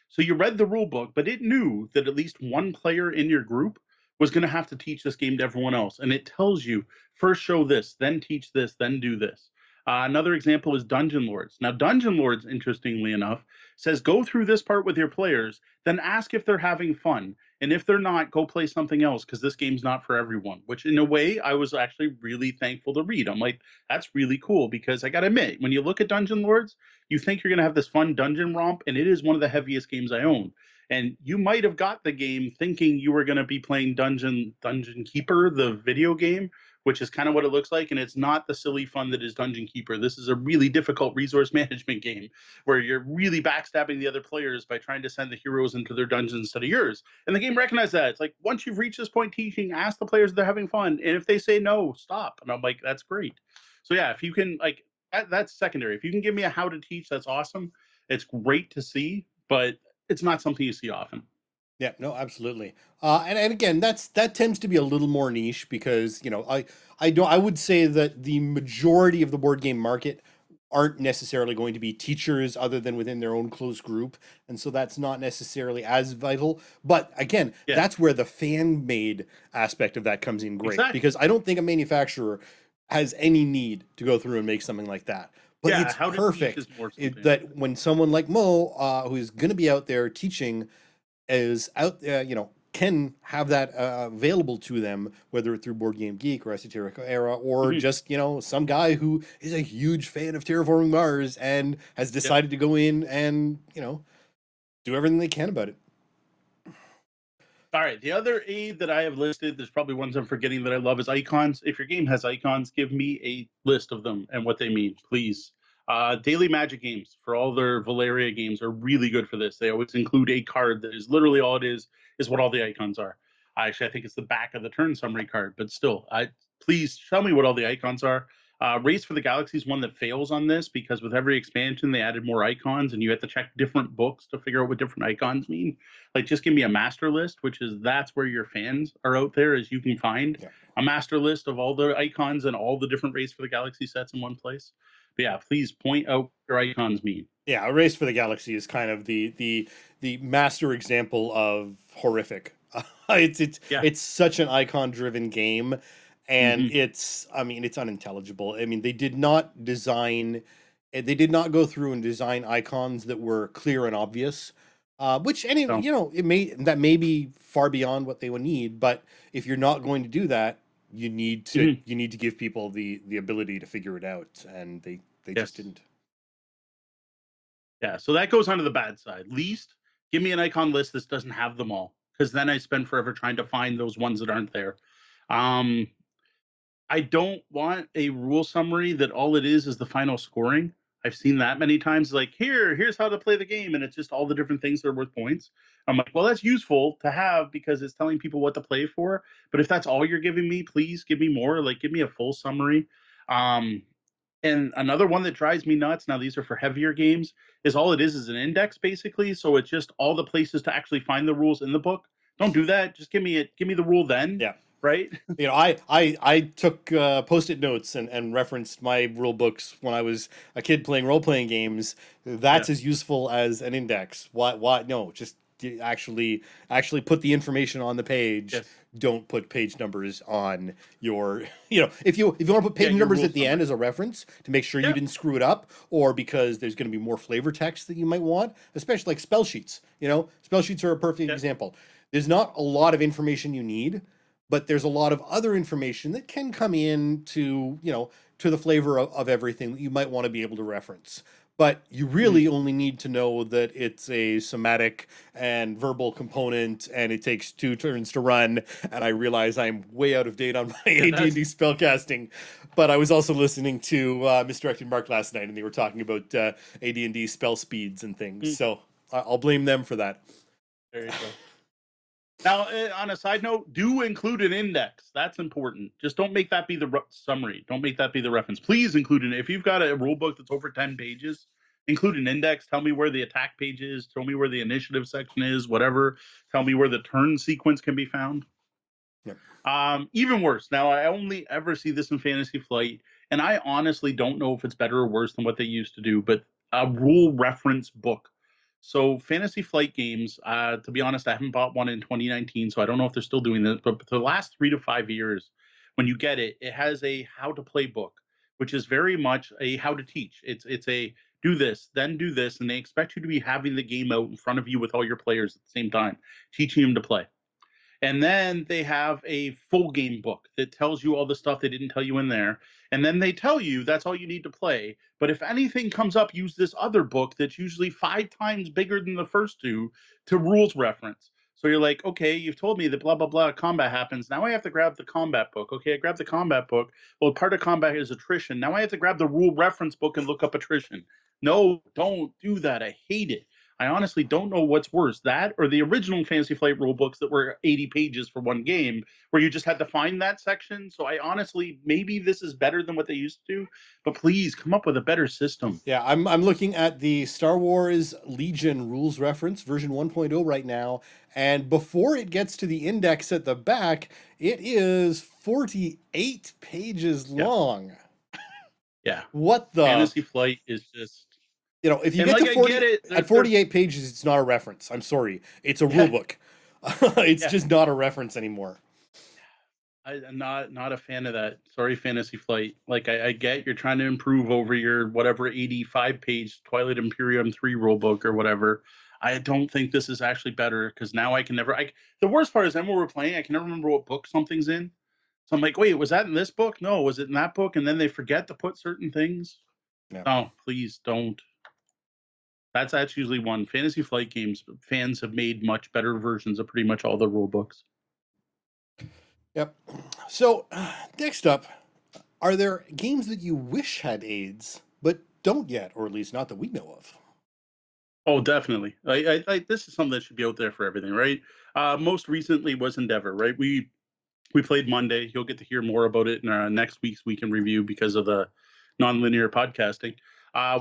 So you read the rule book, but it knew that at least one player in your group was going to have to teach this game to everyone else. And it tells you first show this, then teach this, then do this. Another example is Dungeon Lords. Now, Dungeon Lords, interestingly enough, says go through this part with your players, then ask if they're having fun. And if they're not, go play something else because this game's not for everyone, which in a way I was actually really thankful to read. I'm like, that's really cool because I got to admit, when you look at Dungeon Lords, you think you're going to have this fun dungeon romp, and it is one of the heaviest games I own. And you might have got the game thinking you were going to be playing Dungeon Keeper, the video game, which is kind of what it looks like. And it's not the silly fun that is Dungeon Keeper. This is a really difficult resource management game where you're really backstabbing the other players by trying to send the heroes into their dungeons instead of yours. And the game recognized that. It's like, once you've reached this point teaching, ask the players if they're having fun. And if they say no, stop. And I'm like, that's great. So yeah, if you can like that's secondary. If you can give me a how to teach, that's awesome. It's great to see, but it's not something you see often. Yeah, no, absolutely. And again, that tends to be a little more niche because I would say that the majority of the board game market aren't necessarily going to be teachers other than within their own close group, and so that's not necessarily as vital. But again, Yeah, that's where the fan made aspect of that comes in great exactly. because I don't think a manufacturer has any need to go through and make something like that. But Yeah, it's how to teach perfect is more something. that when someone like Mo, who's going to be out there teaching is out there, can have that available to them, whether through Board Game Geek or Esoteric Era, or Mhm. just, some guy who is a huge fan of Terraforming Mars and has Yep. decided to go in and, do everything they can about it. All right. The other aid that I have listed, there's probably ones I'm forgetting that I love, is icons. If your game has icons, give me a list of them and what they mean, please. Daily Magic games for all their Valeria games are really good for this. They always include a card that is literally all it is what all the icons are. Actually, I think it's the back of the turn summary card, but still, I please tell me what all the icons are. Race for the Galaxy is one that fails on this because with every expansion they added more icons, and you have to check different books to figure out what different icons mean. Like, just give me a master list, which is that's where your fans are out there, as you can find Yeah. a master list of all the icons and all the different Race for the Galaxy sets in one place. But yeah, please point out what your icons mean. Yeah, a Race for the Galaxy is kind of the master example of horrific. Yeah. It's such an icon driven game, and Hmm. it's unintelligible. I mean, they did not go through and design icons that were clear and obvious. Which So, that may be far beyond what they would need, but if you're not going to do that, mhm, you need to give people the ability to figure it out, and they just yes. didn't. Yeah, so that goes onto the bad side. Least, give me an icon list that doesn't have them all, because then I spend forever trying to find those ones that aren't there. Um, I don't want a rule summary that all it is the final scoring. I've seen that many times. Like, here's how to play the game, and it's just all the different things that are worth points. I'm like, well, that's useful to have because it's telling people what to play for. But if that's all you're giving me, please give me more. Like, give me a full summary. Um, and another one that drives me nuts, now these are for heavier games, is all it is an index basically. So it's just all the places to actually find the rules in the book. Don't do that. Just give me the rule then, Yeah. right? I took post-it notes and referenced my rule books when I was a kid playing role-playing games. Yeah. That's as useful as an index. Why? No, just actually put the information on the page. Yes. Don't put page numbers on your, if you want to put Yeah, page your numbers rule at the end summary. as a reference to make sure you Yeah. didn't screw it up, or because there's going to be more flavor text that you might want, especially like spell sheets. Spell sheets are a perfect Yeah. example. There's not a lot of information you need, but there's a lot of other information that can come in to the flavor of everything that you might want to be able to reference. But you Mhm. really only need to know that it's a somatic and verbal component, and it takes 2 turns to run. And I realize I'm way out of date on my Yeah, AD&D spellcasting, but I was also listening to Misdirected Mark last night, and they were talking about AD&D spell speeds and things. mm, So I'll blame them for that. there you go. Now, on a side note, do include an index. That's important. Just don't make that be the summary. Don't make that be the reference. Please include it. If you've got a rule book that's over 10 pages, include an index. Tell me where the attack page is. Tell me where the initiative section is, whatever. Tell me where the turn sequence can be found. Yep. Even worse. Now, I only ever see this in Fantasy Flight, and I honestly don't know if it's better or worse than what they used to do, but a rule reference book. So, Fantasy Flight games, to be honest, I haven't bought one in 2019, so I don't know if they're still doing this, but for the last 3 to 5 years, when you get it, it has a how to play book, which is very much a how to teach. It's a do this, then do this, and they expect you to be having the game out in front of you with all your players at the same time, teaching them to play. And then they have a full game book that tells you all the stuff they didn't tell you in there. And then they tell you that's all you need to play. But if anything comes up, use this other book that's usually 5 times bigger than the first two to rules reference. So you're like, okay, you've told me that blah, blah, blah, combat happens. Now I have to grab the combat book. Okay, I grab the combat book. Well, part of combat is attrition. Now I have to grab the rule reference book and look up attrition. No, don't do that. I hate it. I honestly don't know what's worse, that or the original Fantasy Flight rule books that were 80 pages for one game, where you just had to find that section. So I honestly, maybe this is better than what they used to do, but please come up with a better system. Yeah, I'm looking at the Star Wars Legion rules reference version 1.0 right now, and before it gets to the index at the back, it is 48 pages Yeah, long. yeah. What the? Fantasy Flight is just, If you and get to like I get 40 it, at they're 48 pages, it's not a reference. I'm sorry. It's a rule yeah, book. It's yeah. just not a reference anymore. I'm not a fan of that. Sorry, Fantasy Flight. Like I get you're trying to improve over your whatever 85 page Twilight Imperium 3 rule book or whatever. I don't think this is actually better because now I can never. The worst part is then when we're playing, I can never remember what book something's in. So I'm like, wait, was that in this book? No, was it in that book? And then they forget to put certain things. Yeah. Oh, please don't. That's usually one. Fantasy Flight games fans have made much better versions of pretty much all the rule books. Yep. So, next up, are there games that you wish had aids but don't yet, or at least not that we know of? Oh, definitely. This is something that should be out there for everything, right? Most recently was Endeavor, right? We We played Monday. You'll get to hear more about it in our next week's Week in Review because of the nonlinear podcasting.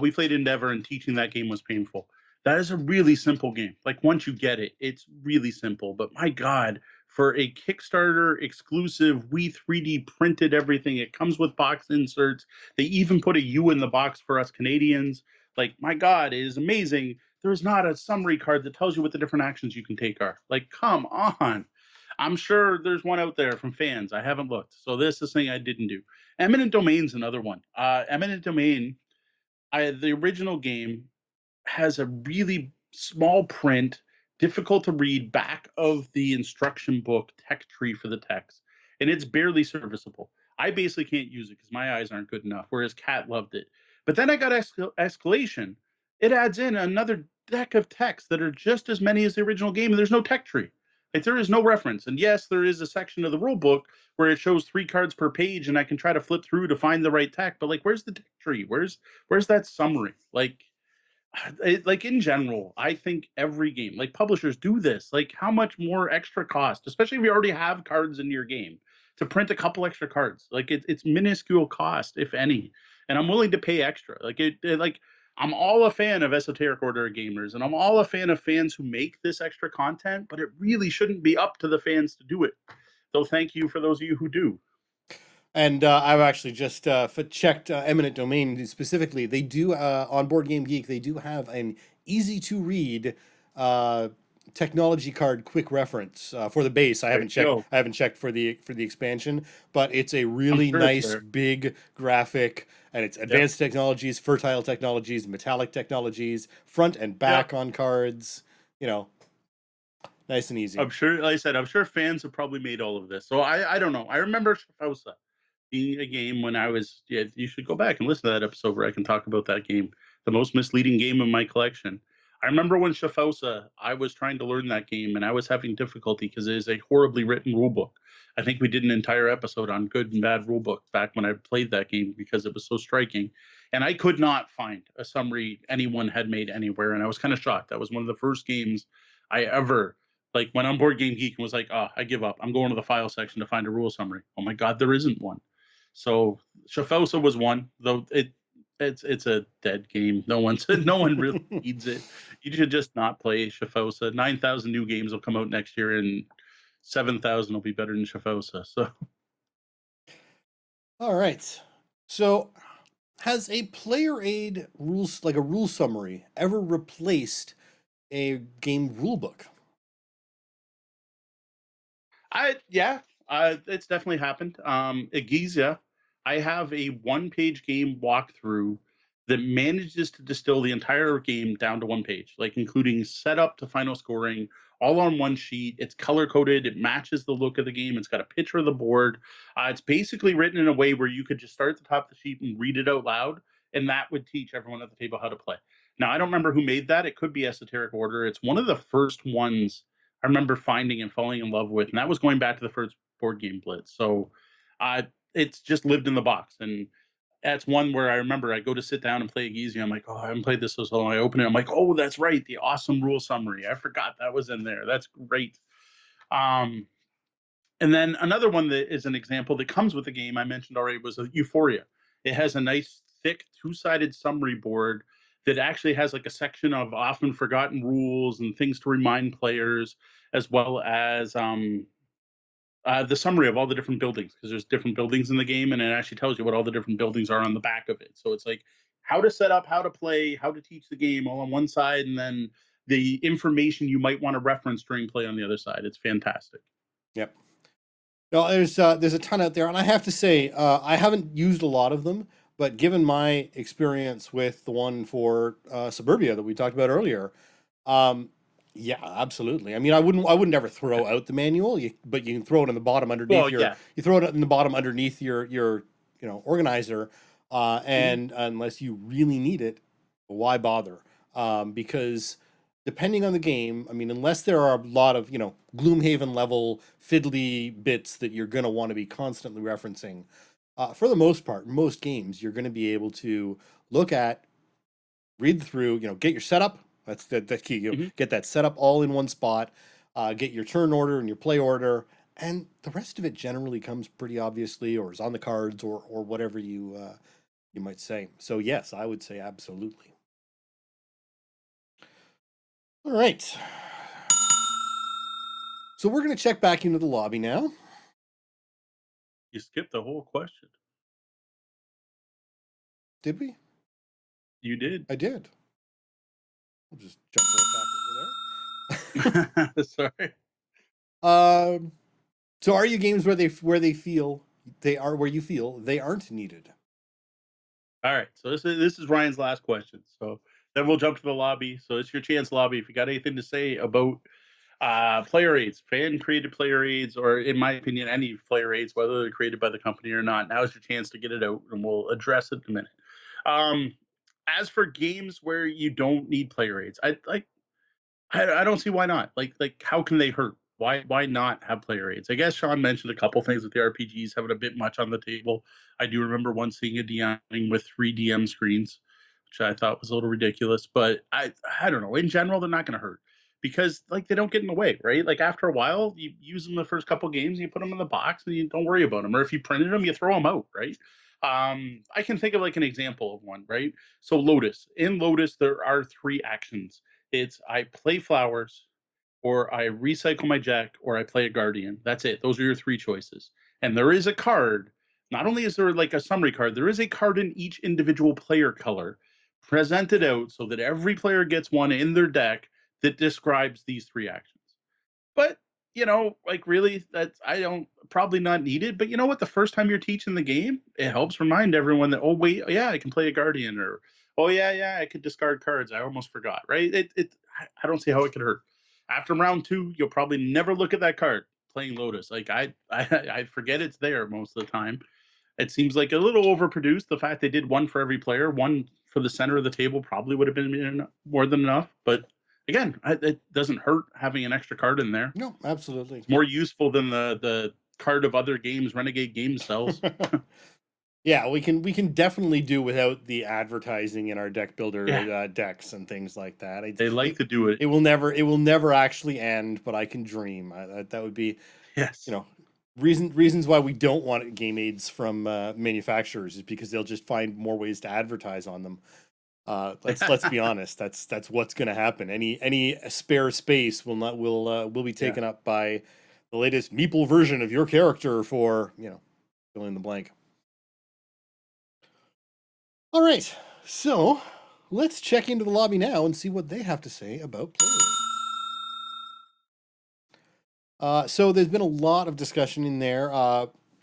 We played Endeavor, and teaching that game was painful. That is a really simple game. Like, once you get it, it's really simple. But my God, for a Kickstarter exclusive, we 3D printed everything. It comes with box inserts. They even put a U in the box for us Canadians. Like, my God, it is amazing. There's not a summary card that tells you what the different actions you can take are. Like, come on. I'm sure there's one out there from fans. I haven't looked. So this is something I didn't do. Eminent Domain's another one. Eminent Domain, the original game has a really small print, difficult to read back of the instruction book tech tree for the text, and it's barely serviceable. I basically can't use it because my eyes aren't good enough, whereas Kat loved it. But then I got Escalation. It adds in another deck of text that are just as many as the original game, and there's no tech tree. Like, there is no reference. And yes, there is a section of the rule book where it shows 3 cards per page, and I can try to flip through to find the right tech. But like, where's the tech tree? Where's that summary? Like, in general, I think every game, like, publishers do this. Like, how much more extra cost, especially if you already have cards in your game, to print a couple extra cards? Like, it's minuscule cost, if any, and I'm willing to pay extra. Like, I'm all a fan of esoteric order of gamers, and I'm all a fan of fans who make this extra content, but it really shouldn't be up to the fans to do it. So thank you for those of you who do. And I've actually just checked Eminent Domain specifically. They do on Board Game Geek. They do have an easy to read technology card quick reference for the base. I There haven't you checked. go. I haven't checked for the expansion, but it's a I'm really sure it's nice there. big graphic, and it's Yep. advanced technologies, fertile technologies, metallic technologies, front and back Yep. on cards. You know, nice and easy. I'm sure, like I said, I'm sure fans have probably made all of this. So I don't know. I remember Shafausa being a game when I was, yeah, you should go back and listen to that episode where I can talk about that game, the most misleading game in my collection. I remember when Shafausa, I was trying to learn that game and I was having difficulty because it is a horribly written rule book. I think we did an entire episode on good and bad rule books back when I played that game because it was so striking. And I could not find a summary anyone had made anywhere. And I was kind of shocked. That was one of the first games I ever like went on Board Game Geek and was like, oh, I give up. I'm going to the file section to find a rule summary. Oh my God, there isn't one. So Shafausa was one, though it's a dead game. No one really needs it. You should just not play Shafausa. 9,000 new games will come out next year, and 7,000 will be better than Shafausa. So All right. So, has a player aid rules like a rule summary ever replaced a game rulebook? yeah, it's definitely happened. Egizia, I have a one-page game walkthrough that manages to distill the entire game down to one page, like including setup to final scoring, all on one sheet. It's color coded. It matches the look of the game. It's got a picture of the board. It's basically written in a way where you could just start at the top of the sheet and read it out loud, and that would teach everyone at the table how to play. Now, I don't remember who made that. It could be Esoteric Order. It's one of the first ones I remember finding and falling in love with, and that was going back to the first board game Blitz. So it's just lived in the box, and that's one where I remember I go to sit down and play Easy. I'm like, oh, I haven't played this so long. I open it, I'm like, oh, that's right, the awesome rule summary. I forgot that was in there. That's great. Um, and then another one that is an example that comes with the game I mentioned already was Euphoria. It has a nice, thick, two-sided summary board that actually has like a section of often forgotten rules and things to remind players, as well as the summary of all the different buildings, because there's different buildings in the game, and it actually tells you what all the different buildings are on the back of it. So it's like how to set up, how to play, how to teach the game all on one side, and then the information you might want to reference during play on the other side. It's fantastic. Yep. No, there's a ton out there, and I have to say I haven't used a lot of them, but given my experience with the one for Suburbia that we talked about earlier, um, yeah, absolutely. I mean, I wouldn't ever throw out the manual, but you can throw it in the bottom Well, underneath yeah. you throw it in the bottom underneath your organizer, Mhm. and unless you really need it, why bother? Because depending on the game, I mean, unless there are a lot of, Gloomhaven level fiddly bits that you're going to want to be constantly referencing, for the most part, most games, you're going to be able to look at, read through, get your setup. That's the key. Mhm. Get that setup all in one spot, get your turn order and your play order, and the rest of it generally comes pretty obviously, or is on the cards, or whatever you might say. So yes, I would say absolutely. All right. So we're going to check back into the lobby now. You skipped the whole question. Did we? You did. I did. I'll just jump right back over there. Sorry. So are you games where they feel they are where you feel they aren't needed? All right. So this is Ryan's last question. So then we'll jump to the lobby. So it's your chance, lobby. If you got anything to say about player aids, fan created player aids, or in my opinion, any player aids, whether they're created by the company or not, now's your chance to get it out, and we'll address it in a minute. Um, as for games where you don't need player aids, I don't see why not. Like how can they hurt? Why not have player aids? I guess Sean mentioned a couple things with the RPGs having a bit much on the table. I do remember once seeing a DMing with 3 DM screens, which I thought was a little ridiculous. But I don't know. In general, they're not going to hurt because like they don't get in the way, right? Like after a while, you use them the first couple games, and you put them in the box, and you don't worry about them. Or if you printed them, you throw them out, right? I can think of like an example of one, right? So Lotus. In Lotus, there are 3 actions. It's I play flowers, or I recycle my deck, or I play a guardian. That's it. Those are your 3 choices. And there is a card. Not only is there like a summary card, there is a card in each individual player color presented out so that every player gets one in their deck that describes these 3 actions. But like really, that's I don't probably not needed. But you know what? The first time you're teaching the game, it helps remind everyone that, oh wait, yeah, I can play a guardian, or oh yeah, I could discard cards. I almost forgot. Right? I don't see how it could hurt. After round 2, you'll probably never look at that card playing Lotus. Like I forget it's there most of the time. It seems like a little overproduced. The fact they did one for every player, one for the center of the table, probably would have been more than enough. But again, it doesn't hurt having an extra card in there. No, absolutely. It's more useful than the card of other games Renegade Games sells. Yeah, we can definitely do without the advertising in our deck builder Yeah, decks and things like that. they like to do it. It will never actually end, but I can dream. That would be, you Yes. know, reasons why we don't want game aids from manufacturers is because they'll just find more ways to advertise on them. Let's be honest. That's what's going to happen. Any spare space will be Yeah. taken up by the latest meeple version of your character for fill in the blank. All right, so let's check into the lobby now and see what they have to say about players. So there's been a lot of discussion in there.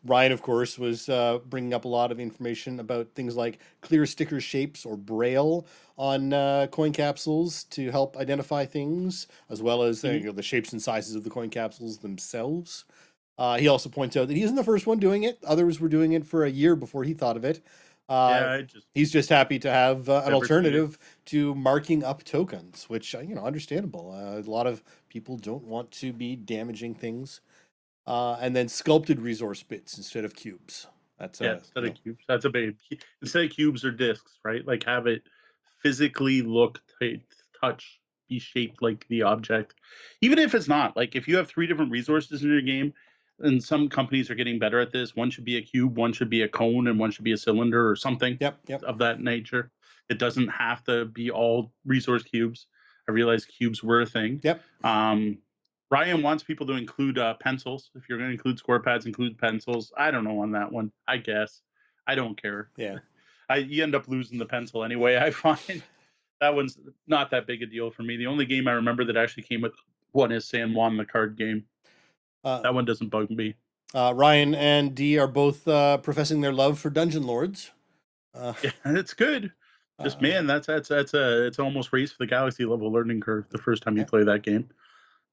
Ryan, of course, was bringing up a lot of information about things like clear sticker shapes or braille on coin capsules to help identify things, as well as Mhm. the shapes and sizes of the coin capsules themselves. He also points out that he isn't the first one doing it. Others were doing it for a year before he thought of it. Uh, Yeah, I just he's just happy to have an never seen it. alternative to marking up tokens, which understandable. A lot of people don't want to be damaging things. And then sculpted resource bits instead of cubes. That's Yeah, instead of cubes. That's a babe. Instead of cubes or discs, right? Like have it physically look, touch, be shaped like the object. Even if it's not, like if you have 3 different resources in your game, and some companies are getting better at this, one should be a cube, one should be a cone, and one should be a cylinder or something Yep. of that nature. It doesn't have to be all resource cubes. I realized cubes were a thing. Yep. Um, Ryan wants people to include pencils. If you're going to include score pads, include pencils. I don't know on that one. I guess I don't care. Yeah. You end up losing the pencil anyway. I find that one's not that big a deal for me. The only game I remember that actually came with one is San Juan, the card game. Uh, That one doesn't bug me. Ryan and Dee are both professing their love for Dungeon Lords. Uh, Yeah, it's good. Just uh, man, that's a it's almost race for the galaxy level learning curve the first time you yeah. play that game.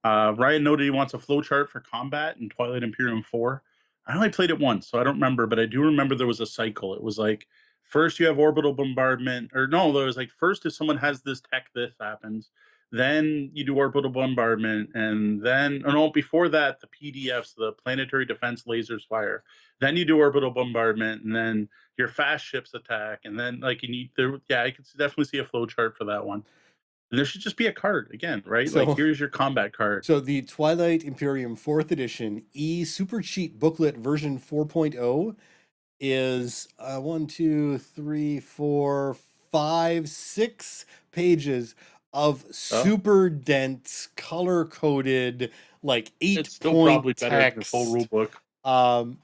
Ryan noted he wants a flowchart for combat in Twilight Imperium 4. I only played it once, so I don't remember, but I do remember there was a cycle. It was like first you have orbital bombardment, or no, there was like first if someone has this tech, this happens. Then you do orbital bombardment, and then or no, before that, the PDFs, the planetary defense lasers fire. Then you do orbital bombardment, and then your fast ships attack, and then like you need there. Yeah, I could definitely see a flowchart for that one. And there should just be a card again, right? Like, So, here's your combat card. so the Twilight Imperium 4th edition Super Cheat Booklet version 4.0 is 1, 2, 3, 4, 5, 6 pages of Oh, super dense, color coded, like it's eight still point probably better than the full rule text. book.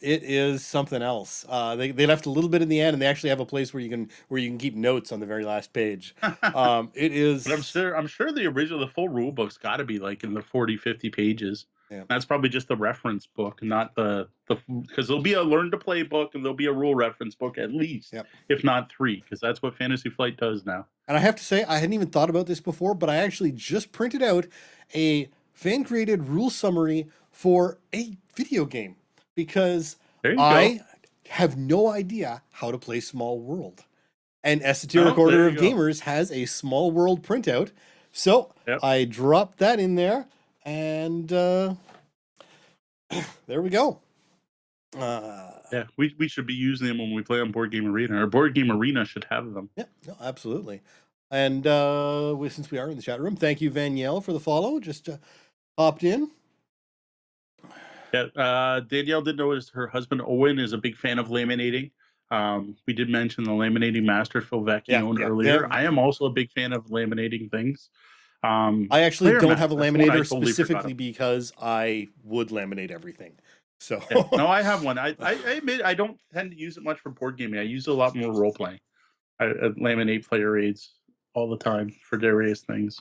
It is something else. They left a little bit in the end, and they actually have a place where you can keep notes on the very last page. It But I'm is, sure I'm sure the full rule book's gotta be, like, in the 40, 50 pages. yeah, That's probably just the reference book, not because there'll be a learn to play book and there'll be a rule reference book at least, yeah. if not 3, because that's what Fantasy Flight does now. And I have to say, I hadn't even thought about this before, but I actually just printed out a fan created rule summary for a video game because There you go. I have no idea how to play Small World. And Esoteric Oh, Order there of you go. Gamers has a Small World printout. So Yep. I dropped that in there, and there we go. Yeah, we should be using them when we play on Board Game Arena, or Board Game Arena should have them. Yeah, no, absolutely. And since we are in the chat room, thank you, Vanielle, for the follow. Just hopped in. Yeah, Danielle did notice her husband Owen is a big fan of laminating. We did mention the laminating master Phil Yeah, Vecchione yeah. earlier. I am also a big fan of laminating things. I actually Player don't mat, have a that's one I laminator totally forgot specifically about. because I would laminate everything. So Yeah, no, I have one. I admit I don't tend to use it much for board gaming. I use it a lot more role playing. I laminate player aids all the time for various things.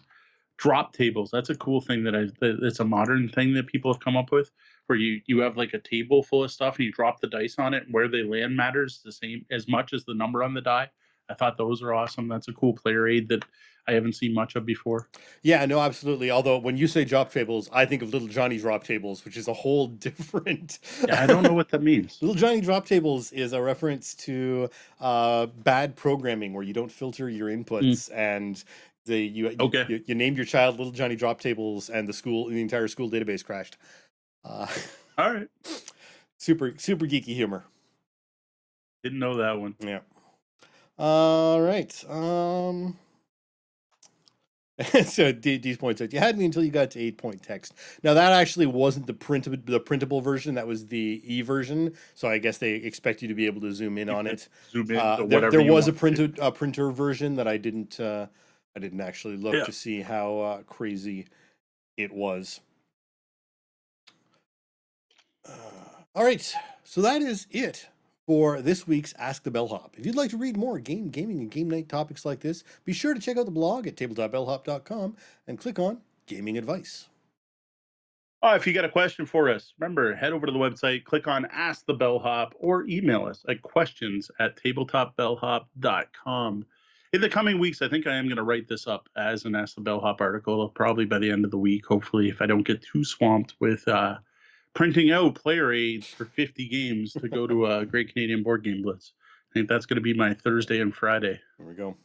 Drop tables. That's a cool thing it's a modern thing that people have come up with, where you have like a table full of stuff and you drop the dice on it, and where they land matters the same as much as the number on the die. I thought those are awesome. That's a cool player aid that I haven't seen much of before. yeah, no, absolutely. Although when you say drop tables, I think of Little Johnny drop tables, which is a whole different. Yeah, I don't know what that means. Little Johnny drop tables is a reference to bad programming where you don't filter your Mm, inputs, and okay. you named your child Little Johnny drop tables, and the entire school database crashed. Uh, All right. super geeky humor. Didn't know that one. Yeah. All right. So D's points out, you had me until you got to 8-point text. Now that actually wasn't the printable version. That was the E version. So I guess they expect you to be able to zoom in You on could it. zoom in to There whatever you was a want to. printer version that I didn't actually look Yeah. to see how crazy it was. All right, so that is it for this week's Ask the Bellhop. If you'd like to read more gaming, and game night topics like this, be sure to check out the blog at tabletopbellhop.com and click on Gaming Advice. Oh, if you got a question for us, remember, head over to the website, click on Ask the Bellhop, or email us at questions@tabletopbellhop.com. In the coming weeks, I think I am going to write this up as an Ask the Bellhop article, probably by the end of the week, hopefully, if I don't get too swamped with printing out player aids for 50 games to go to a Great Canadian Board Game Blitz. I think that's going to be my Thursday and Friday. There we go.